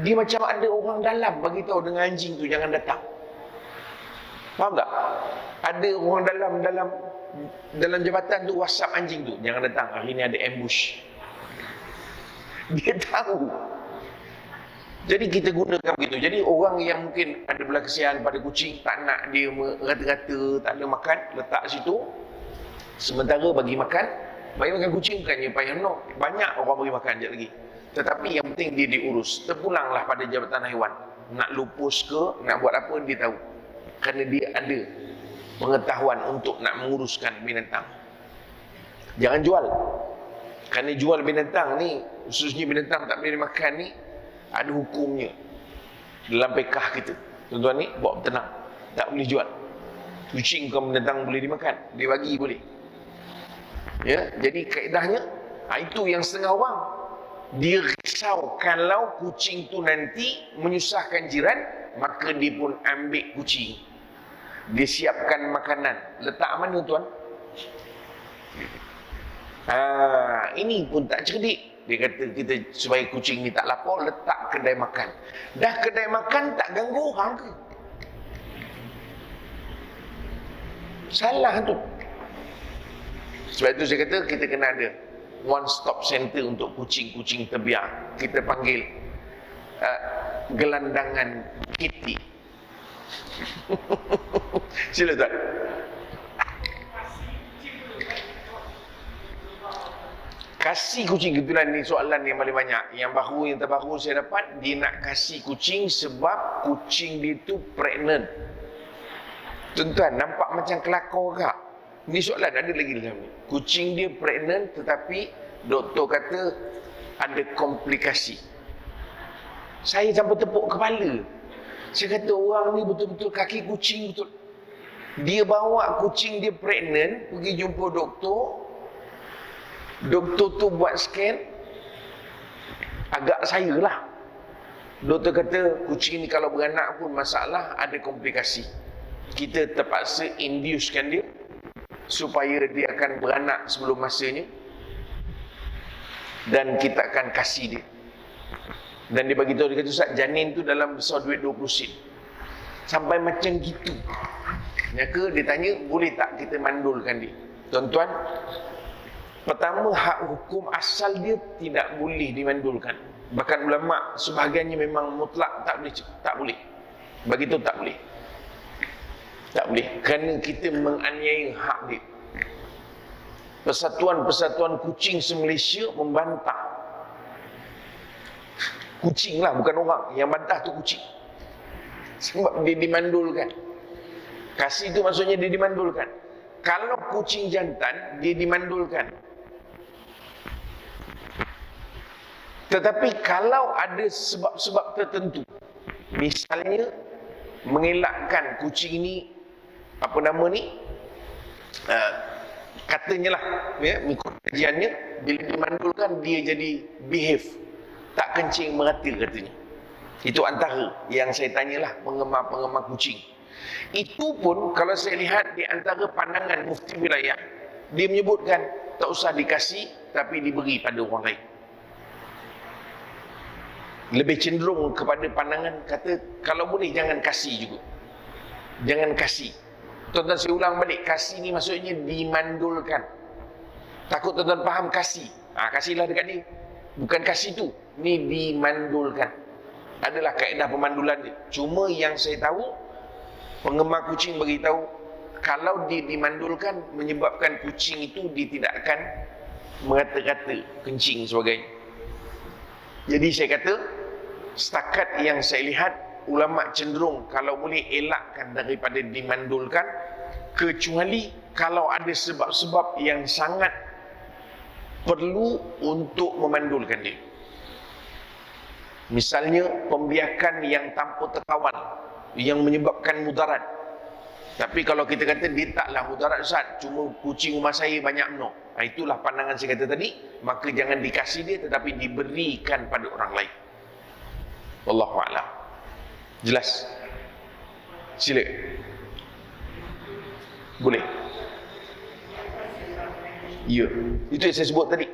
dia macam ada orang dalam bagi tahu dengan anjing tu jangan datang. Faham tak? Ada orang dalam jabatan tu WhatsApp anjing tu, jangan datang, hari ni ada ambush. Dia tahu. Jadi kita gunakan begitu. Jadi orang yang mungkin ada belas kesian pada kucing, tak nak dia rata-rata, tak ada makan, letak situ. Sementara bagi makan kucing bukannya payah no. Banyak orang bagi makan sekejap lagi. Tetapi yang penting dia diurus. Terpulanglah pada Jabatan Haiwan. Nak lupus ke, nak buat apa, dia tahu. Kerana dia ada pengetahuan untuk nak menguruskan binatang. Jangan jual. Kerana jual binatang ni, khususnya binatang tak boleh dimakan ni, ada hukumnya dalam pekah kita. Tuan-tuan ni, bawa tenang. Tak boleh jual. Kucing bukan binatang boleh dimakan. Dia bagi boleh. Ya, jadi kaedahnya, itu yang setengah orang. Dia risau kalau kucing tu nanti menyusahkan jiran, maka dia pun ambil kucing. Dia siapkan makanan. Letak mana tuan? Ini pun tak cerdik. Dia kata kita supaya kucing ni tak lapar, letak kedai makan. Dah kedai makan tak ganggu orang ke? Salah tu. Sebab itu saya kata kita kena ada one stop center untuk kucing-kucing terbiar. Kita panggil gelandangan Kitty. Sila tuan. Kasih kucing, kebetulan ni soalan yang paling banyak. Yang terbaru saya dapat, dia nak kasih kucing sebab kucing dia tu pregnant. Tuan-tuan, nampak macam kelakar kak? Ni soalan ada lagi dalam ni. Kucing dia pregnant tetapi doktor kata ada komplikasi. Saya sampai tepuk kepala. Saya kata orang ni betul-betul kaki kucing betul. Dia bawa kucing dia pregnant, pergi jumpa doktor. Doktor tu buat scan, agak saya lah. Doktor kata kucing ni kalau beranak pun masalah, ada komplikasi. Kita terpaksa inducekan dia supaya dia akan beranak sebelum masanya, dan kita akan kasih dia. Dan dia bagi tahu, dia kata Ustaz, janin tu dalam besar duit 20 sen. Sampai macam gitu. Maka dia tanya, boleh tak kita mandulkan dia? Tuan-tuan, pertama, hak hukum asal dia tidak boleh dimandulkan. Bahkan ulama sebahagiannya memang mutlak tak boleh. Bagi itu tak boleh. Tak boleh. Kerana kita menganiaya hak dia. Persatuan-persatuan kucing se-Malaysia membantah. Kucing lah, bukan orang. Yang bantah tu kucing. Sebab dia dimandulkan. Kasih tu maksudnya dia dimandulkan. Kalau kucing jantan, dia dimandulkan. Tetapi kalau ada sebab-sebab tertentu, misalnya mengelakkan kucing ini, apa nama ni, katanya lah, ya, mengikut kajiannya, bila dimandulkan dia jadi behave, tak kencing merata katanya. Itu antara yang saya tanyalah penggemar-penggemar kucing. Itu pun kalau saya lihat di antara pandangan mufti wilayah, dia menyebutkan tak usah dikasih tapi diberi pada orang lain. Lebih cenderung kepada pandangan kata kalau boleh jangan kasih juga. Jangan kasih. Tuan-tuan saya ulang balik, kasih ni maksudnya dimandulkan. Takut tuan-tuan faham kasih. Kasihlah dekat dia. Bukan kasih tu, ni dimandulkan. Adalah kaedah pemandulan dia. Cuma yang saya tahu, penggemar kucing beritahu kalau dia dimandulkan menyebabkan kucing itu dia tidak akan mengata-kata kencing sebagainya. Jadi saya kata setakat yang saya lihat ulama cenderung kalau boleh elakkan daripada dimandulkan, kecuali kalau ada sebab-sebab yang sangat perlu untuk memandulkan dia. Misalnya pembiakan yang tanpa terkawal yang menyebabkan mudarat. Tapi kalau kita kata dia taklah mudarat Ustaz, cuma kucing rumah saya banyak menok, itulah pandangan saya kata tadi, maka jangan dikasih dia tetapi diberikan pada orang lain. Wallahu a'lam. Jelas? Sila. Boleh? Ya, itu yang saya sebut tadi.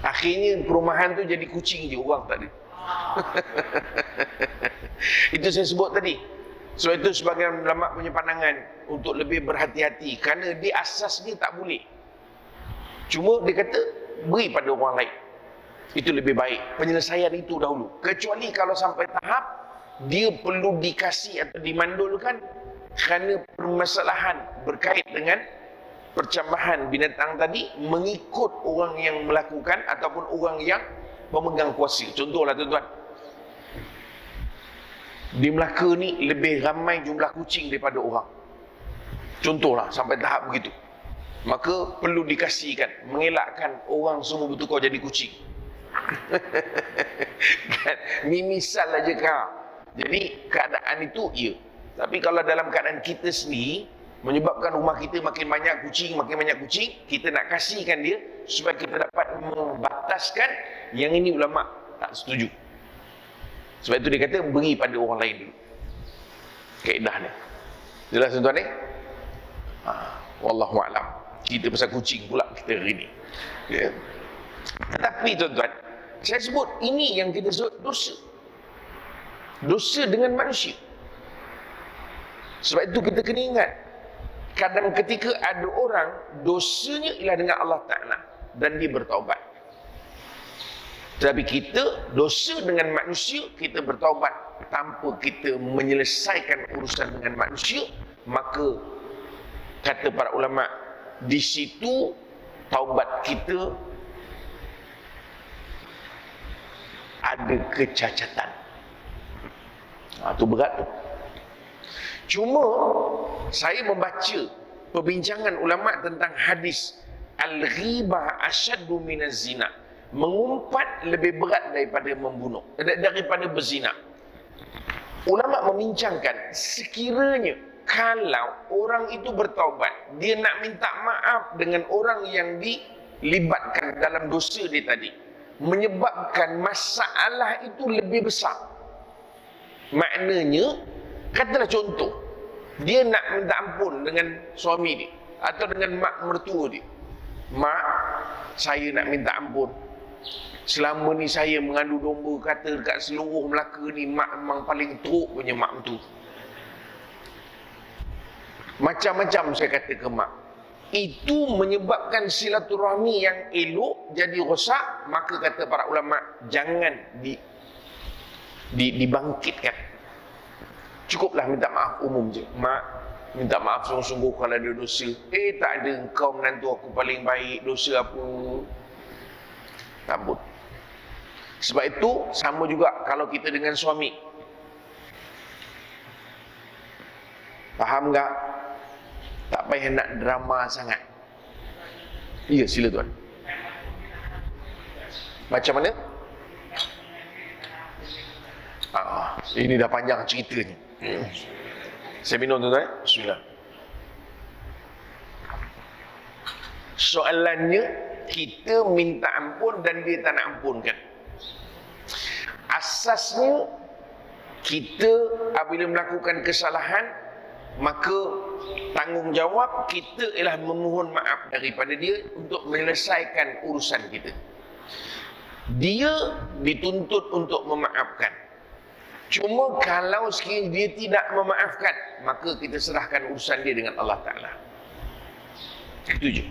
Akhirnya perumahan tu jadi kucing je, orang tak ada. Itu saya sebut tadi. Sebab itu sebagian ulama punya pandangan untuk lebih berhati-hati, kerana dia asas dia tak boleh. Cuma dia kata beri pada orang lain. Itu lebih baik. Penyelesaian itu dahulu. Kecuali kalau sampai tahap dia perlu dikasih atau dimandulkan kerana permasalahan berkait dengan percambahan binatang tadi mengikut orang yang melakukan ataupun orang yang memegang kuasa. Contohlah tuan-tuan, di Melaka ni lebih ramai jumlah kucing daripada orang. Contohlah sampai tahap begitu. Maka perlu dikasihkan, mengelakkan orang semua bertukar jadi kucing. Kan? Ni misal aja kau. Jadi keadaan itu ya. Tapi kalau dalam keadaan kita sendiri menyebabkan rumah kita makin banyak kucing, kita nak kasihkan dia supaya kita dapat membataskan, yang ini ulama tak setuju. Sebab itu dia kata beri pada orang lain dulu. Kaedah ni. Jelas tuan-tuan ni? Wallahu a'lam. Kita pasal kucing pula kita hari ni. Ya. Tetapi tuan-tuan, saya sebut ini yang kita sebut dosa. Dosa dengan manusia. Sebab itu kita kena ingat, kadang ketika ada orang dosanya ialah dengan Allah Ta'ala dan dia bertaubat. Tetapi kita dosa dengan manusia, kita bertaubat tanpa kita menyelesaikan urusan dengan manusia, maka kata para ulama, di situ taubat kita ada kecacatan. Itu berat tu. Cuma saya membaca perbincangan ulama tentang hadis al-ghibah asyaddu minaz zina, mengumpat lebih berat daripada membunuh, daripada berzina. Ulama membincangkan sekiranya kalau orang itu bertaubat, dia nak minta maaf dengan orang yang dilibatkan dalam dosa dia tadi, menyebabkan masalah itu lebih besar. Maknanya, katalah contoh, dia nak minta ampun dengan suami dia atau dengan mak mertua dia. Mak, saya nak minta ampun. Selama ni saya mengadu domba, kata dekat seluruh Melaka ni mak memang paling teruk punya mak mentua. Macam-macam saya kata ke mak. Itu menyebabkan silaturahmi yang elok jadi rosak. Maka kata para ulama, jangan dibangkitkan. Cukuplah minta maaf umum je. Mak, minta maaf sungguh-sungguh kalau ada dosa. Tak ada, engkau menantu aku paling baik, dosa apa? Tambut. Sebab itu sama juga kalau kita dengan suami. Faham tak? Tak payah nak drama sangat. Ya, sila tuan. Macam mana? Ini dah panjang ceritanya. Saya minum tuan-tuan. Bismillah. Soalannya, kita minta ampun dan dia tak nak ampunkan. Asasnya, kita apabila melakukan kesalahan, maka tanggungjawab kita ialah memohon maaf daripada dia untuk menyelesaikan urusan kita. Dia dituntut untuk memaafkan. Cuma kalau sekiranya dia tidak memaafkan, maka kita serahkan urusan dia dengan Allah Ta'ala. Itu je.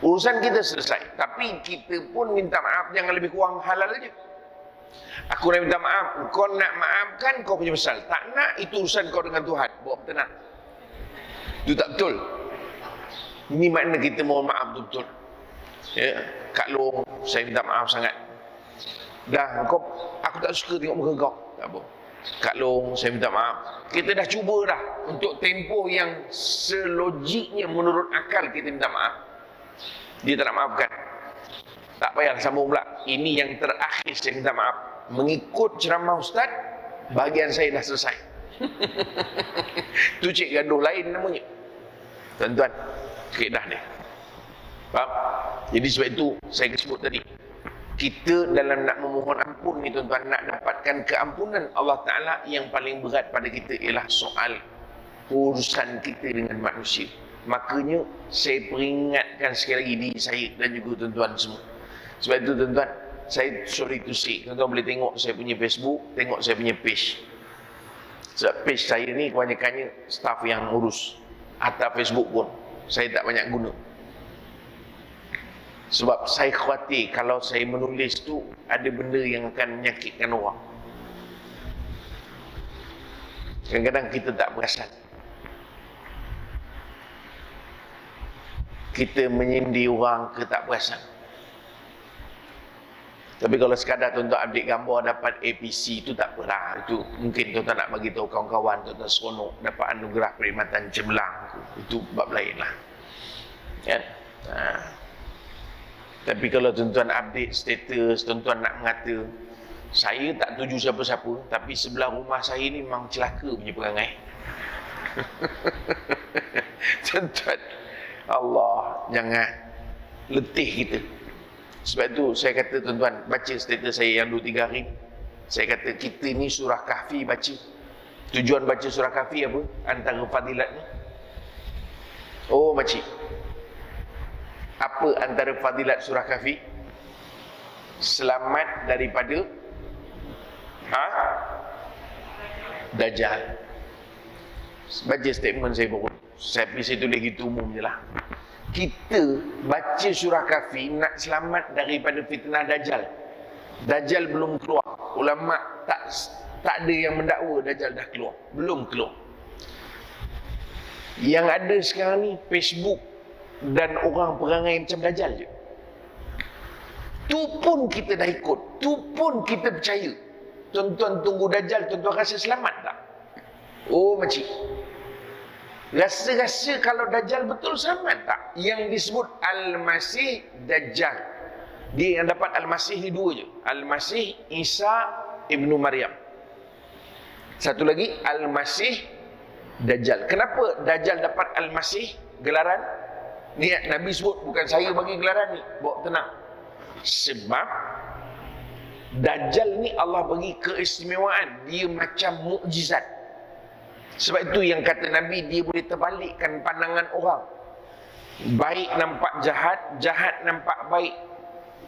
Urusan kita selesai. Tapi kita pun minta maaf, jangan lebih kurang halal aja. Aku nak minta maaf, kau nak maafkan, kau punya pasal. Tak nak, itu urusan kau dengan Tuhan. Bawa tenang. Itu tak betul. Ini makna kita mohon maaf betul-betul. Ya, Kak Long, saya minta maaf sangat. Dah, aku tak suka tengok muka kau. Tak apa. Kak Long, saya minta maaf. Kita dah cuba dah untuk tempoh yang selogiknya menurut akal kita minta maaf. Dia tak nak maafkan. Tak payah sambung pula. Ini yang terakhir saya minta maaf. Mengikut ceramah Ustaz, bahagian saya dah selesai. Itu cik gaduh lain namanya. Tuan-tuan, kaedah dia. Faham? Jadi sebab itu saya sebut tadi, kita dalam nak memohon ampun ni tuan-tuan, nak dapatkan keampunan Allah Ta'ala, yang paling berat pada kita ialah soal urusan kita dengan manusia. Makanya saya peringatkan sekali lagi diri saya dan juga tuan-tuan semua. Sebab itu tuan-tuan, saya sorry to say, tuan-tuan boleh tengok saya punya Facebook, tengok saya punya page. Sebab page saya ni kebanyakannya staff yang urus. Atau Facebook pun saya tak banyak guna. Sebab saya khawatir kalau saya menulis tu ada benda yang akan menyakitkan orang. Kadang-kadang kita tak perasan. Kita menyindir orang ke tak perasan. Tapi kalau sekadar tuan-tuan update gambar dapat APC, itu tak apalah. Itu mungkin tuan-tuan nak bagi tahu kawan-kawan, tuan-tuan seronok dapat anugerah perkhidmatan cemerlang. Itu bab lain lah. Ya. Tapi kalau tuan-tuan update status, tuan-tuan nak mengata, saya tak tuju siapa-siapa, tapi sebelah rumah saya ni memang celaka punya perangai. Tuan-tuan, Allah jangan letih kita. Sebab itu saya kata tuan-tuan, baca status saya yang 2-3 hari, saya kata kita ni surah Kahfi baca. Tujuan baca surah Kahfi apa? Antara fadilatnya. Oh makcik, apa antara fadilat surah Kahfi? Selamat daripada Dajjal. Baca statement saya pun. Saya tulis gitu umum je lah. Kita baca surah Kahfi nak selamat daripada fitnah Dajjal. Dajjal belum keluar. Ulama tak ada yang mendakwa Dajjal dah keluar. Belum keluar. Yang ada sekarang ni Facebook dan orang perangai macam Dajjal je. Tu pun kita dah ikut. Tu pun kita percaya. Tuan-tuan tunggu Dajjal, tuan-tuan rasa selamat tak? Oh makcik, rasa-rasa kalau Dajjal betul selamat tak? Yang disebut Al-Masih Dajjal. Dia yang dapat Al-Masih ni dua je. Al-Masih Isa Ibnu Maryam. Satu lagi Al-Masih Dajjal. Kenapa Dajjal dapat Al-Masih gelaran? Niat Nabi sebut, bukan saya bagi gelaran ni. Bawa tenang. Sebab Dajjal ni Allah bagi keistimewaan. Dia macam mukjizat. Sebab itu yang kata Nabi, dia boleh terbalikkan pandangan orang. Baik nampak jahat, jahat nampak baik.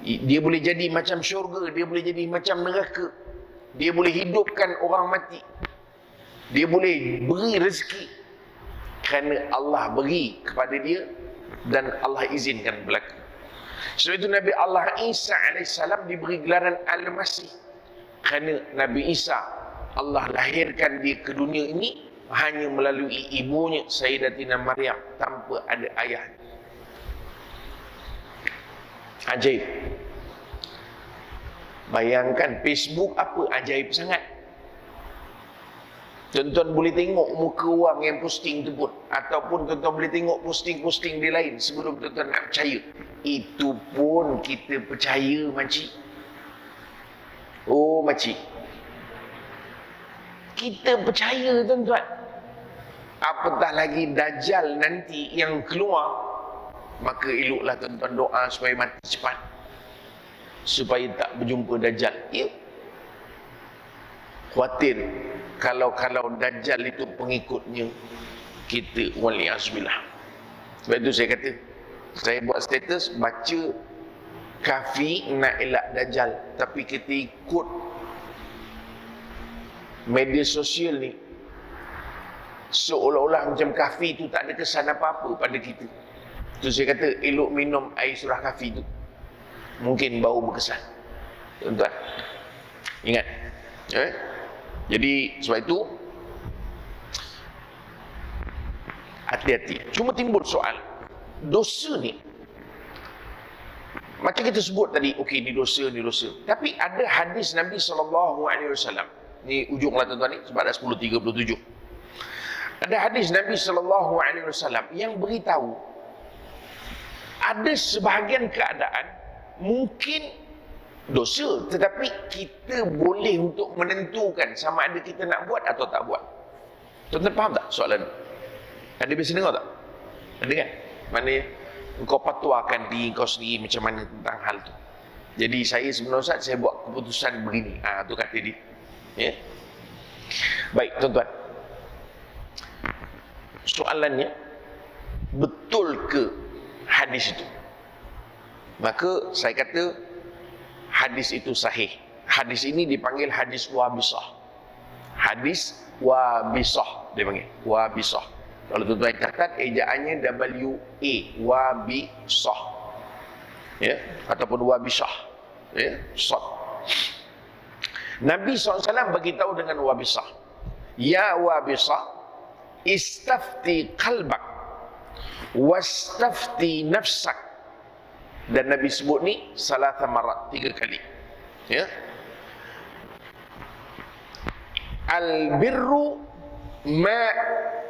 Dia boleh jadi macam syurga, dia boleh jadi macam neraka. Dia boleh hidupkan orang mati. Dia boleh beri rezeki kerana Allah beri kepada dia dan Allah izinkan berlaku. Sebab itu Nabi Allah Isa AS diberi gelaran Al-Masih kerana Nabi Isa Allah lahirkan dia ke dunia ini hanya melalui ibunya Sayyidatina Maryam tanpa ada ayah. Ajaib. Bayangkan Facebook apa ajaib sangat. Tuan-tuan boleh tengok muka orang yang posting tu pun, ataupun tuan-tuan boleh tengok posting-posting dia lain sebelum tuan-tuan nak percaya. Itu pun kita percaya makcik. Oh makcik, kita percaya tuan-tuan. Apatah lagi Dajjal nanti yang keluar, maka eloklah tuan-tuan doa supaya mati cepat, supaya tak berjumpa Dajjal. Ya, khawatir kalau Dajjal itu pengikutnya kita, wali'azubillah. Sebab itu saya kata, saya buat status baca Kafi nak elak Dajjal, tapi kita ikut media sosial ni seolah-olah macam Kafi tu tak ada kesan apa-apa pada kita. Tu saya kata elok minum air surah Kafi tu, mungkin bau berkesan. Tuan-tuan ingat, jadi sebab itu hati-hati. Cuma timbul soal dosa ni, macam kita sebut tadi, okey ni dosa, ni dosa. Tapi ada hadis Nabi SAW. Ni ujunglah tuan-tuan ni, sebab ada 10:37. Ada hadis Nabi SAW yang beritahu ada sebahagian keadaan mungkin dosa, tetapi kita boleh untuk menentukan sama ada kita nak buat atau tak buat. Tuan-tuan faham tak soalan ni? Ada biasa dengar tak? Ada kan? Maknanya engkau patuakan diri kau sendiri macam mana tentang hal tu. Jadi saya sebenarnya Ustaz, saya buat keputusan begini. Tu kata dia. Ya. Baik tuan-tuan, soalannya, betul ke hadis itu? Maka saya kata hadis itu sahih. Hadis ini dipanggil hadis wabisah. Hadis wabisah dia panggil, wabisah. Kalau tuan-tuan catat, ejaannya W-A, wabisah. Ya, ataupun wabisah. Ya, sad. Nabi SAW beritahu dengan wabisah, ya wabisah, istafti qalbak wastafti nafsak. Dan Nabi sebut ni salasa marat, 3 kali. Ya, al-birru ma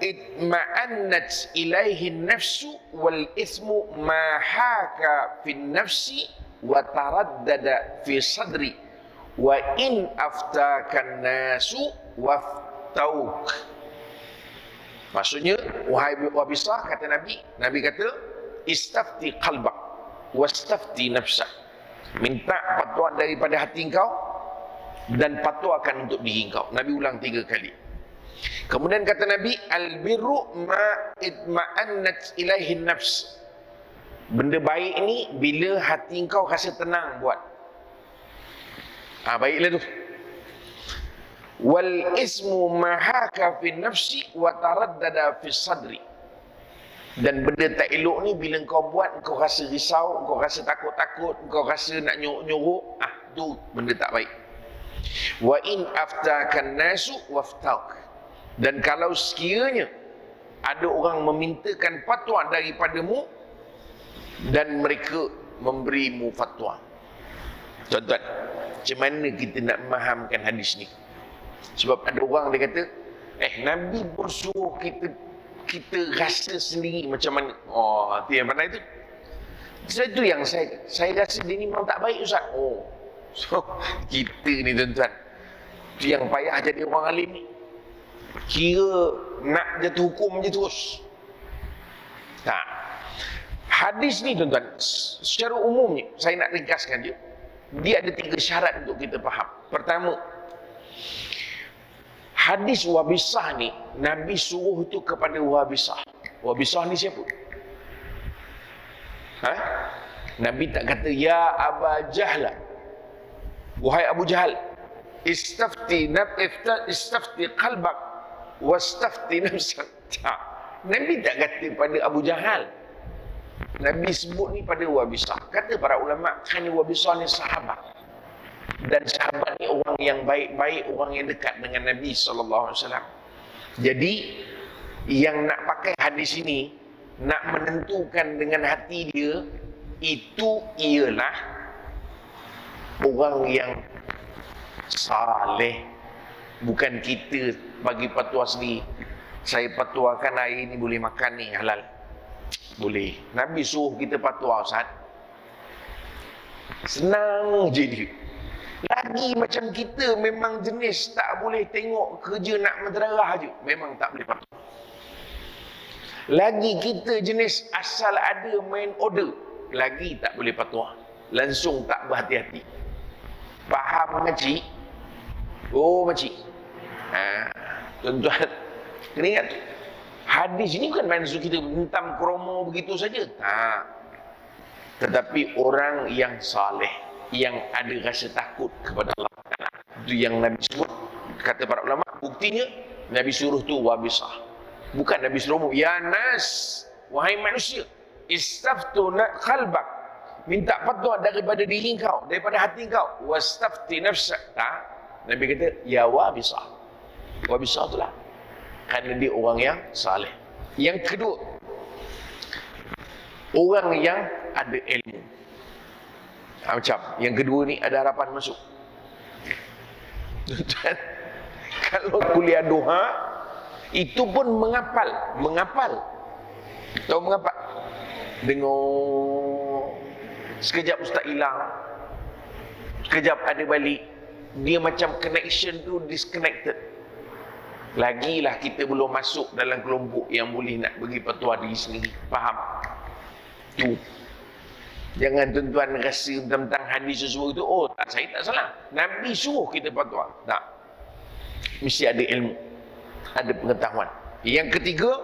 itma'annat ilaihi nafsu wal ismu ma haka fi nafsi wa taraddada fi sadri wa in aftakan nasu waftauk. Maksudnya, wahai wabisah, kata Nabi kata, istafti qalbak wastafti nafsak. Minta fatwa daripada hati engkau dan fatwakan untuk diri engkau. Nabi ulang 3 kali. Kemudian kata Nabi, al-birru ma itma'annat ilaihi nafs. Benda baik ni bila hati engkau rasa tenang buat. Baiklah tu. Wal ismu ma haka fi nafsi wa taraddada fi sadri. Dan benda tak elok ni bila engkau buat, engkau rasa risau, engkau rasa takut-takut, engkau rasa nak nyuruk-nyuruk, tu benda tak baik. Wa in aftakan nasu waftauk. Dan kalau sekiranya ada orang memintakan fatwa daripadamu dan mereka memberimu fatwa. Tuan-tuan, macam mana kita nak memahamkan hadis ni? Sebab ada orang dia kata, Nabi bersuruh kita rasa sendiri macam mana. Itu yang pandai tu. Sebab itu yang saya rasa dia ni memang tak baik Ustaz. So kita ni tuan-tuan, itu yang payah jadi orang alim ni. Kira nak jatuh hukum je terus. Hadis ni tuan-tuan, secara umumnya saya nak ringkaskan dia. Dia ada 3 syarat untuk kita faham. Pertama, hadis wabisah ni Nabi suruh itu kepada wabisah. Wabisah ni siapa? Nabi tak kata ya Aba Jahla, wahai Abu Jahal, istafti qalbak wastafti nafsak. Nabi tak kata pada Abu Jahal. Nabi sebut ni pada wabisah. Kata para ulama, kerana wabisah ni sahabat. Dan sahabat ni orang yang baik-baik, orang yang dekat dengan Nabi SAW. Jadi yang nak pakai hadis ini, nak menentukan dengan hati dia, itu ialah orang yang saleh. Bukan kita bagi fatwa sendiri. Saya fatwakan hari ni boleh makan ni, halal. Boleh. Nabi suruh kita fatwa Ustaz. Senang je dia. Lagi macam kita memang jenis tak boleh tengok kerja nak menterah je, memang tak boleh fatwa. Lagi kita jenis asal ada main order, lagi tak boleh fatwa. Langsung tak berhati-hati. Faham makcik? Oh makcik. Tuan-tuan, kena ingat tu. Hadis ni bukan maksud kita hentam kromo begitu saja. Tak. Tetapi orang yang saleh, yang ada rasa takut kepada Allah, itu yang Nabi sebut. Kata para ulama, buktinya Nabi suruh tu wabisah. Bukan Nabi suruh, ya nas, wahai manusia, istaftu qalbak, minta fatwa daripada diri kau, daripada hati kau, wastafti nafsak. Nabi kata, ya wabisah. Wabisah itulah, kerana dia orang yang saleh. Yang kedua, orang yang ada ilmu. Macam yang kedua ni ada harapan masuk. Tuan, kalau kuliah duha itu pun mengapal. Tahu mengapal? Dengar sekejap ustaz hilang, sekejap ada balik. Dia macam connection tu disconnected. Lagilah kita belum masuk dalam kelompok yang boleh nak bagi fatwa diri sendiri. Faham? Tu. Jangan tuan-tuan rasa tentang hadis sesuatu itu, oh tak, saya tak salah, Nabi suruh kita fatwa. Tak. Mesti ada ilmu, ada pengetahuan. Yang ketiga,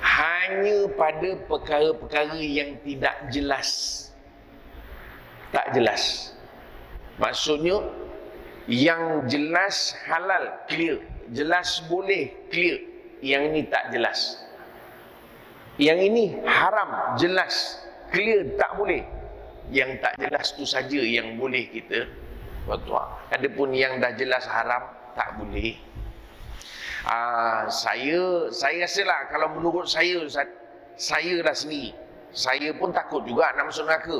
hanya pada perkara-perkara yang tidak jelas. Tak jelas. Maksudnya, yang jelas halal, clear. Jelas boleh, clear. Yang ini tak jelas. Yang ini haram, jelas, clear, tak boleh. Yang tak jelas tu saja yang boleh kita fatwa. Adapun yang dah jelas haram, tak boleh. Saya rasalah, kalau menurut saya, Ustaz, saya dah sendiri, saya pun takut juga nak masuk neraka.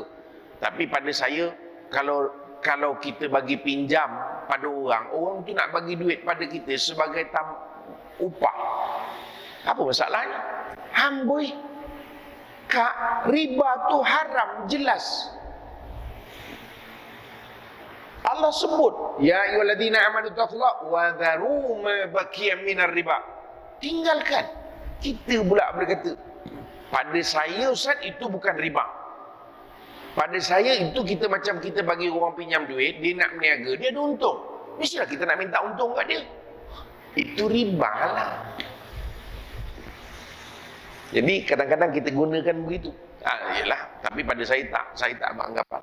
Tapi pada saya, kalau kita bagi pinjam pada orang tu nak bagi duit pada kita sebagai upah, apa masalahnya? Amboi, kak, riba tu haram, jelas. Allah sebut, ya ayyuhalladzina amanu taqullaha wa dharu ma baqiya minar riba. Tinggalkan. Kita pula berkata, pada saya Ustaz itu bukan riba. Pada saya itu kita macam kita bagi orang pinjam duit, dia nak berniaga, dia ada untung. Mestilah kita nak minta untung kat dia. Itu riba lah. Jadi kadang-kadang kita gunakan begitu. Yalah, tapi pada saya tak beranggapan.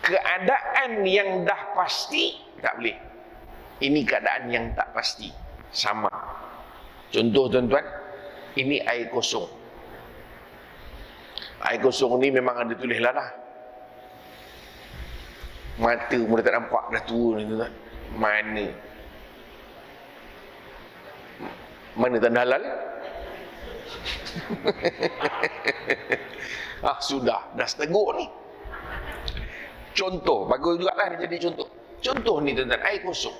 Keadaan yang dah pasti tak boleh. Ini keadaan yang tak pasti. Sama. Contoh tuan-tuan, ini air kosong. Air kosong ni memang ada tulis lah dah. Mata mula tak nampak dah tua ni tuan. Mana tanda halal? Sudah, dah seteguk ni. Contoh, bagus jugalah dia jadi contoh. Contoh ni tuan-tuan, air kosong.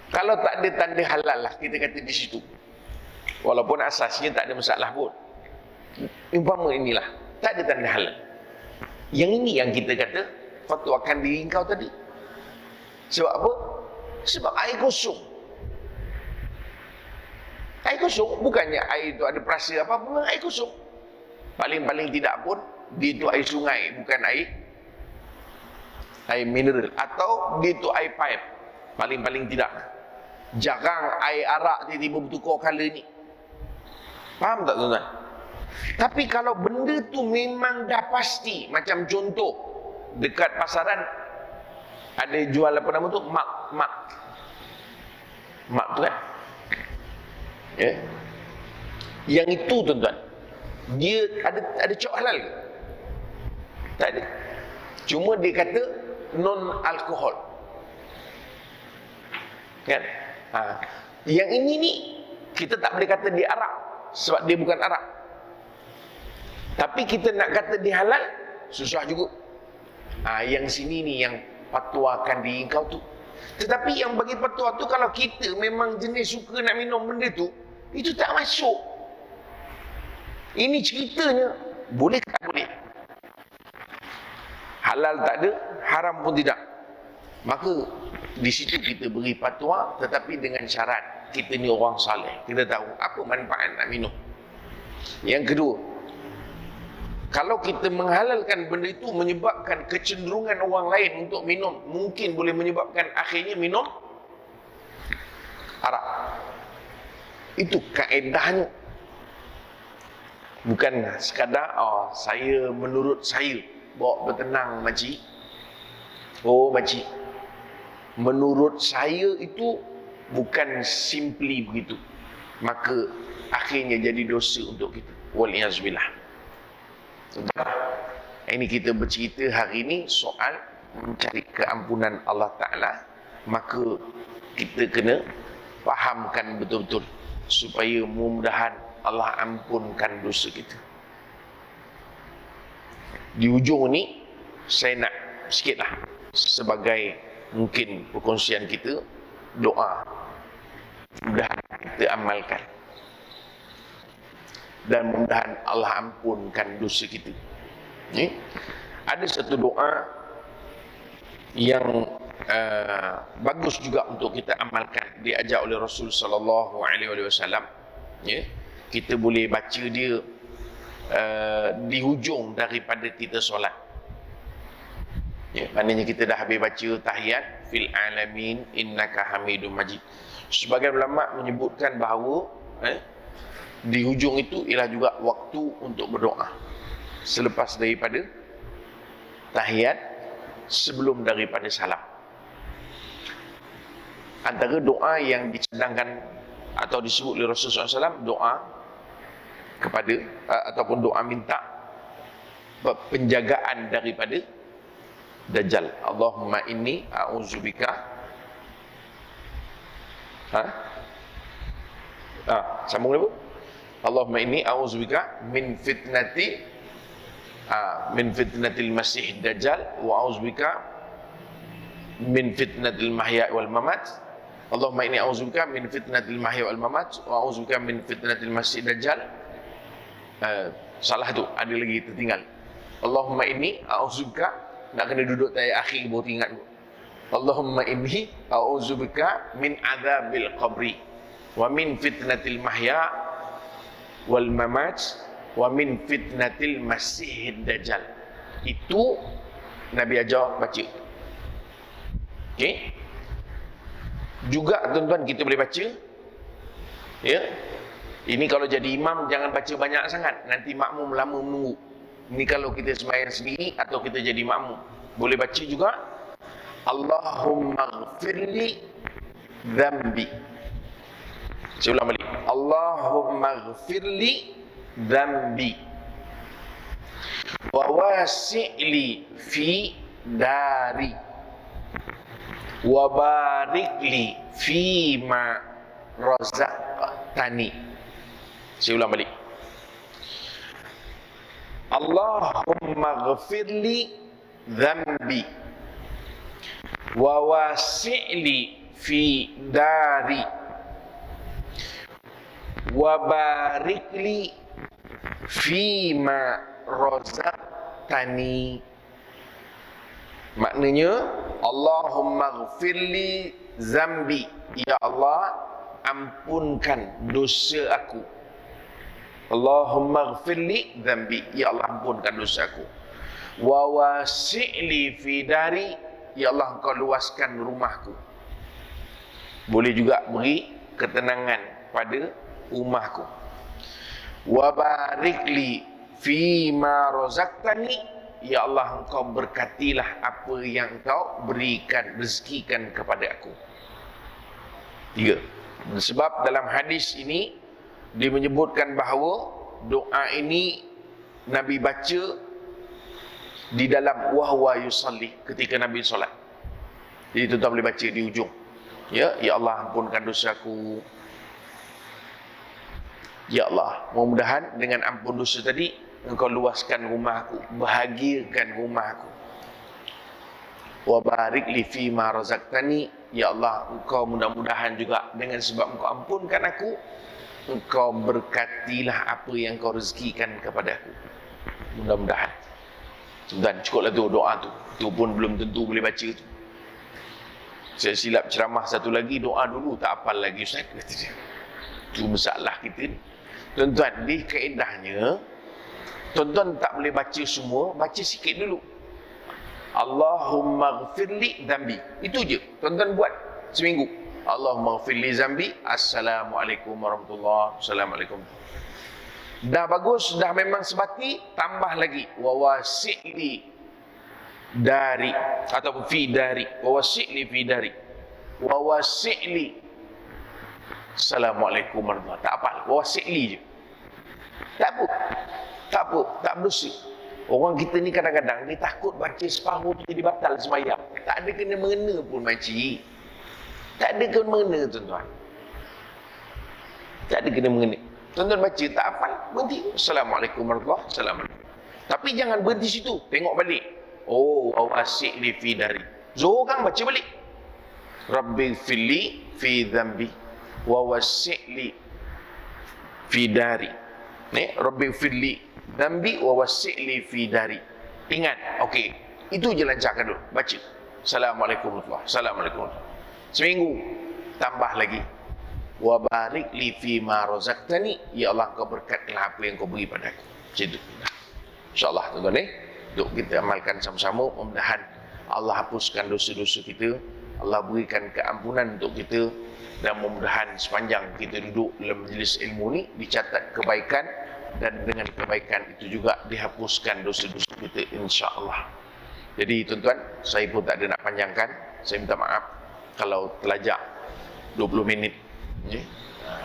Kalau tak ada tanda halal lah, kita kata di situ. Walaupun asasnya tak ada masalah pun. Umpama inilah, tak ada tanda halal. Yang ini yang kita kata fatwakan diri kau tadi. Sebab apa? Sebab air kosong. Air kosong, bukannya air itu ada perasa apa-apa, air kosong. Paling-paling tidak pun, dia itu air sungai, bukan air mineral. Atau dia itu air pipe, paling-paling tidak. Jarang air arak tiba-tiba bertukar color ni. Faham tak tuan-tuan? Tapi kalau benda tu memang dah pasti, macam contoh, dekat pasaran ada jual apa nama tu? Mak tu kan? Ya. Yang itu tuan-tuan, dia ada cok halal ke? Tak ada. Cuma dia kata non alkohol. Kan? Yang ini ni kita tak boleh kata dia arak sebab dia bukan arak. Tapi kita nak kata dia halal, susah juga. Yang sini ni yang fatwakan diri kau tu. Tetapi yang bagi fatwa tu, kalau kita memang jenis suka nak minum benda tu, itu tak masuk. Ini ceritanya, boleh tak boleh? Halal tak ada, haram pun tidak. Maka di situ kita beri fatwa, tetapi dengan syarat kita ni orang saleh. Kita tahu apa manfaat nak minum. Yang kedua, kalau kita menghalalkan benda itu menyebabkan kecenderungan orang lain untuk minum, mungkin boleh menyebabkan akhirnya minum arak. Itu kaedahnya. Bukan sekadar saya menurut saya bawa bertenang makcik. Oh makcik, menurut saya itu bukan simply begitu. Maka akhirnya jadi dosa untuk kita. Waliyazbillah. Ini kita bercerita hari ini soal mencari keampunan Allah Ta'ala. Maka kita kena fahamkan betul-betul supaya mudah-mudahan Allah ampunkan dosa kita. Di ujung ni saya nak sikitlah sebagai mungkin perkongsian kita, doa mudah-mudahan kita amalkan dan mudah-mudahan Allah ampunkan dosa kita. Ada satu doa yang bagus juga untuk kita amalkan, diajar oleh Rasul sallallahu alaihi wasallam. Kita boleh baca dia di hujung daripada kita solat. Maknanya kita dah habis baca tahiyat, fil alamin innaka hamidum majid. Sebagian ulama menyebutkan bahawa di hujung itu ialah juga waktu untuk berdoa selepas daripada tahiyat, sebelum daripada salam. Antara doa yang dicadangkan atau disebut oleh Rasulullah SAW, doa kepada ataupun doa minta penjagaan daripada Dajjal. Allahumma inni a'udzubika sambung dulu. Allahumma inni a'udzubika min fitnatil masih dajjal wa a'udzubika min fitnatil mahya wal mamat. Allahumma inni a'udzubika min fitnatil mahya wal mamat wa a'udzubika min fitnatil masih dajjal. Salah tu, ada lagi tertinggal. Allahumma inni a'udzubika, nak kena duduk tayar akhir baru ingat. Allahumma inni a'udzubika min adzabil qabri wa min fitnatil mahya wal mamat wa min fitnatil masihid dajjal. Itu Nabi ajar baca. Okey. Juga tuan-tuan kita boleh baca, ya. Ini kalau jadi imam jangan baca banyak sangat, nanti makmum lama menunggu. Ini kalau kita sembahyang sendiri atau kita jadi makmum, boleh baca juga Allahumma ghfirli dzambi. Saya ulang balik. Allahumma ghfirli dzambi wa wasi'li fi dari wa barikli fi ma razaqtani. Saya ulang balik. Allahumma ghfirli dzambi wa wasi'li fi dari wa barikli fi ma razaqtani. Maknanya Allahumma ghfirli dzambi, ya Allah ampunkan dosa aku. Allahumma ghfirli dzambi, ya Allah ampunkan dosaku. Wa wasi'li fi dari, ya Allah engkau luaskan rumahku. Boleh juga beri ketenangan pada rumahku. Wa barikli fi ma razaqtani, ya Allah engkau berkatilah apa yang engkau berikan, rezekikan kepada aku. 3. Sebab dalam hadis ini dia menyebutkan bahawa doa ini Nabi baca di dalam wahwa yusalli, ketika Nabi solat. Jadi tuan-tuan boleh baca di ujung. Ya Allah ampunkan dosaku. Ya Allah, mudah-mudahan dengan ampun dosa tadi engkau luaskan rumahku, bahagiakan rumahku. Wa barik li fi ma razaqtani, ya Allah engkau mudah-mudahan juga dengan sebab engkau ampunkan aku, engkau berkatilah apa yang kau rezekikan kepada aku. Mudah-mudahan. Dan cukuplah tu doa tu. Tu pun belum tentu boleh baca tu. Saya silap ceramah satu lagi, doa dulu tak hafal lagi Ustaz, kata dia. Itu masalah kita ni. Tuan-tuan, di kaedahnya tuan-tuan tak boleh baca semua, baca sikit dulu. Allahumma ghfirli dhanbi. Itu je. Tuan-tuan buat seminggu. Allahumma ghfirli dhanbi. Assalamualaikum warahmatullahi wabarakatuh. Assalamualaikum. Dah bagus, dah memang sebati, tambah lagi. Wa wasi'li dari ataupun fi dari. Wa wasi'li fi dari. Wa wasi'li. Assalamualaikum warahmatullahi wabarakatuh. Tak apa. Wa wasi'li je. Tak apa. Tak apa. Tak berdosa. Orang kita ni kadang-kadang dia takut baca separuh tu jadi batal sembahyang. Tak ada kena mengena pun makcik. Tak ada kena mengena tuan-tuan. Tak ada kena mengena. Tuan-tuan baca tak hafal, berhenti. Assalamualaikum warahmatullahi wabarakatuh. Tapi jangan berhenti situ, tengok balik. Oh, asyik li fi dari. Zuhur kan baca balik. Rabbi fili fi dhanbi wa wasi'li fi dari. Ni Rabbi fili dhanbi wa wasi'li fi dari. Ingat, okey. Itu je lancarkan dulu, baca. Assalamualaikum warahmatullahi wabarakatuh. Assalamualaikum warahmatullahi wabarakatuh. Seminggu tambah lagi. Wa barik li fi ma razaqtani, ya Allah kau berkatlah apa yang kau beri padaku. Macam tu. Insya-Allah tuan-tuan untuk kita amalkan sama-sama, mudah-mudahan Allah hapuskan dosa-dosa kita, Allah berikan keampunan untuk kita, dan mudah-mudahan sepanjang kita duduk dalam majlis ilmu ni dicatat kebaikan, dan dengan kebaikan itu juga dihapuskan dosa-dosa kita insya-Allah. Jadi tuan-tuan, saya pun tak ada nak panjangkan. Saya minta maaf kalau terlajak 20 minit. Ya?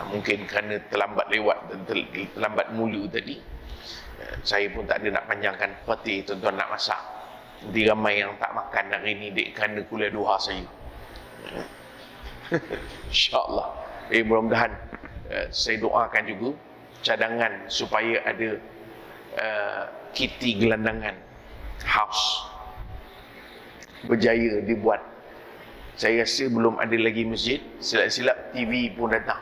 Mungkin kerana terlambat lewat dan terlambat mula tadi. Saya pun tak ada nak panjangkan. Seperti tuan-tuan nak masak, nanti ramai yang tak makan hari ni dek kerana kuliah duha saya. InsyaAllah. Mudah-mudahan saya doakan juga cadangan supaya ada kiti gelandangan house berjaya dibuat. Saya rasa belum ada lagi masjid, silap-silap TV pun datang.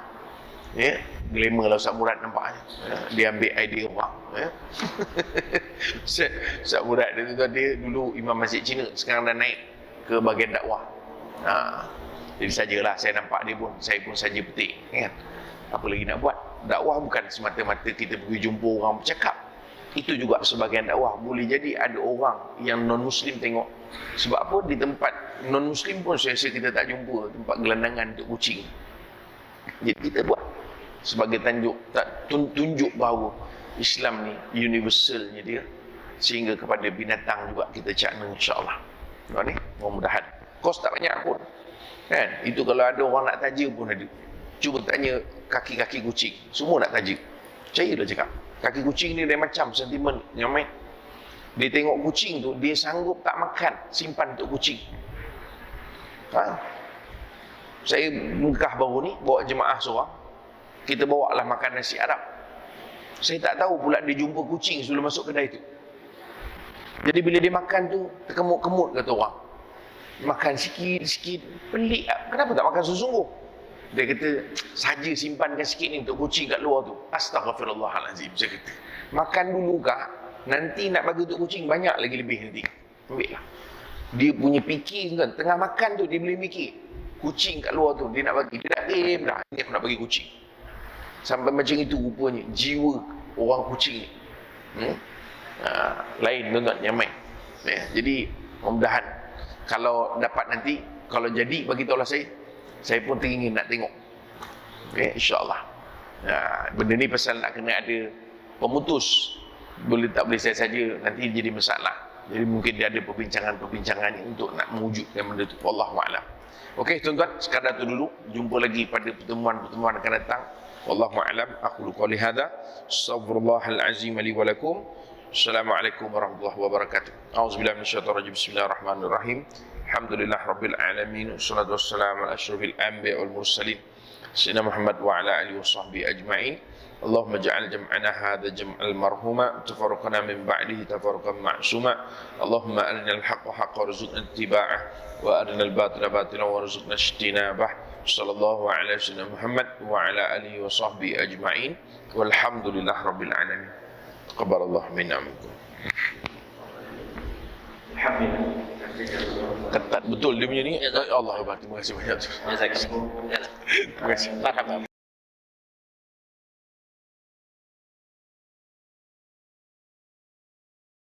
Ya, glamour lah Ustaz Murad nampaknya. Ya, dia ambil idea orang. Ya. Ustaz Murad dia dulu imam masjid Cina, sekarang dah naik ke bahagian dakwah. Jadi sajalah saya nampak dia pun, saya pun saja petik. Kan? Apa lagi nak buat? Dakwah bukan semata-mata kita pergi jumpa orang bercakap. Itu juga sebahagian dakwah. Boleh jadi ada orang yang non-Muslim tengok. Sebab apa? Di tempat non-Muslim pun saya rasa kita tak jumpa tempat gelandangan untuk kucing. Jadi kita buat sebagai tunjuk bahawa Islam ni universalnya dia, sehingga kepada binatang juga kita cakna insya-Allah. Ni mudah-mudahan. Kos tak banyak pun. Kan? Itu kalau ada orang nak taja pun ada. Cuba tanya kaki-kaki kucing, semua nak taja. Percayalah cakap. Kaki kucing ni dia macam sentimen nyamai. Dia tengok kucing tu, dia sanggup tak makan, simpan untuk kucing. Saya Mekah baru ni bawa jemaah seorang, kita bawa lah makan nasi Arab. Saya tak tahu pula dia jumpa kucing sebelum masuk kedai tu. Jadi bila dia makan tu, terkemut-kemut kata orang. Makan sikit-sikit, pelik. Kenapa tak makan sesungguh? Dia kata, saja simpankan sikit ni untuk kucing kat luar tu. Astaghfirullahalazim. Saya kata, makan dulu kah? Nanti nak bagi untuk kucing banyak lagi lebih nanti. Ambil lah. Dia punya fikir kan, tengah makan tu dia boleh fikir. Kucing kat luar tu dia nak bagi. Dia dah dah, ini aku nak bagi kucing. Sampai macam itu rupanya jiwa orang kucing ni. Lain tuan-tuan, nyamai. Ya, jadi mudah-mudahan kalau dapat nanti, kalau jadi bagi tahulah saya pun teringin nak tengok. Ya, insya-Allah. Benda ni pasal nak kena ada pemutus. Boleh tak boleh saya saja, nanti jadi masalah. Jadi mungkin dia ada perbincangan-perbincangan untuk nak mewujudkan benda tu. Wallahu a'lam. Okey tuan-tuan, sekadar tu dulu. Jumpa lagi pada pertemuan-pertemuan akan datang. Wallahu a'lam. Aqulu qouli hadza, astaghfirullahal azim li wa lakum. Assalamualaikum warahmatullahi wabarakatuh. A'udzubillahi minasyaitonir rajim. Bismillahirrahmanirrahim. Alhamdulillah rabbil alamin. Wassalatu wassalamu ala asyrofil anbiya'i wal mursalin. Sayyidina Muhammad wa ala alihi washabbihi ajma'in. Allahumma ja'al jam'ana hadha jam'al marhuma, tafarraqana min ba'dihi tafarruqan ma'suma. Allahumma arinal haqqa haqqan warzuqna ittiba'ah, wa arinal batila batilan warzuqna ijtinabah. Sallallahu ala sayyidina Muhammad wa ala alihi washabbihi ajma'in. Walhamdulillah rabbil alamin. Taqabbalallahu minna minkum. Alhamdulillah. Ketat betul dia punya ni. Allah Akbar. Terima kasih banyak tu. Jazakallah. Terima kasih. Marhaban.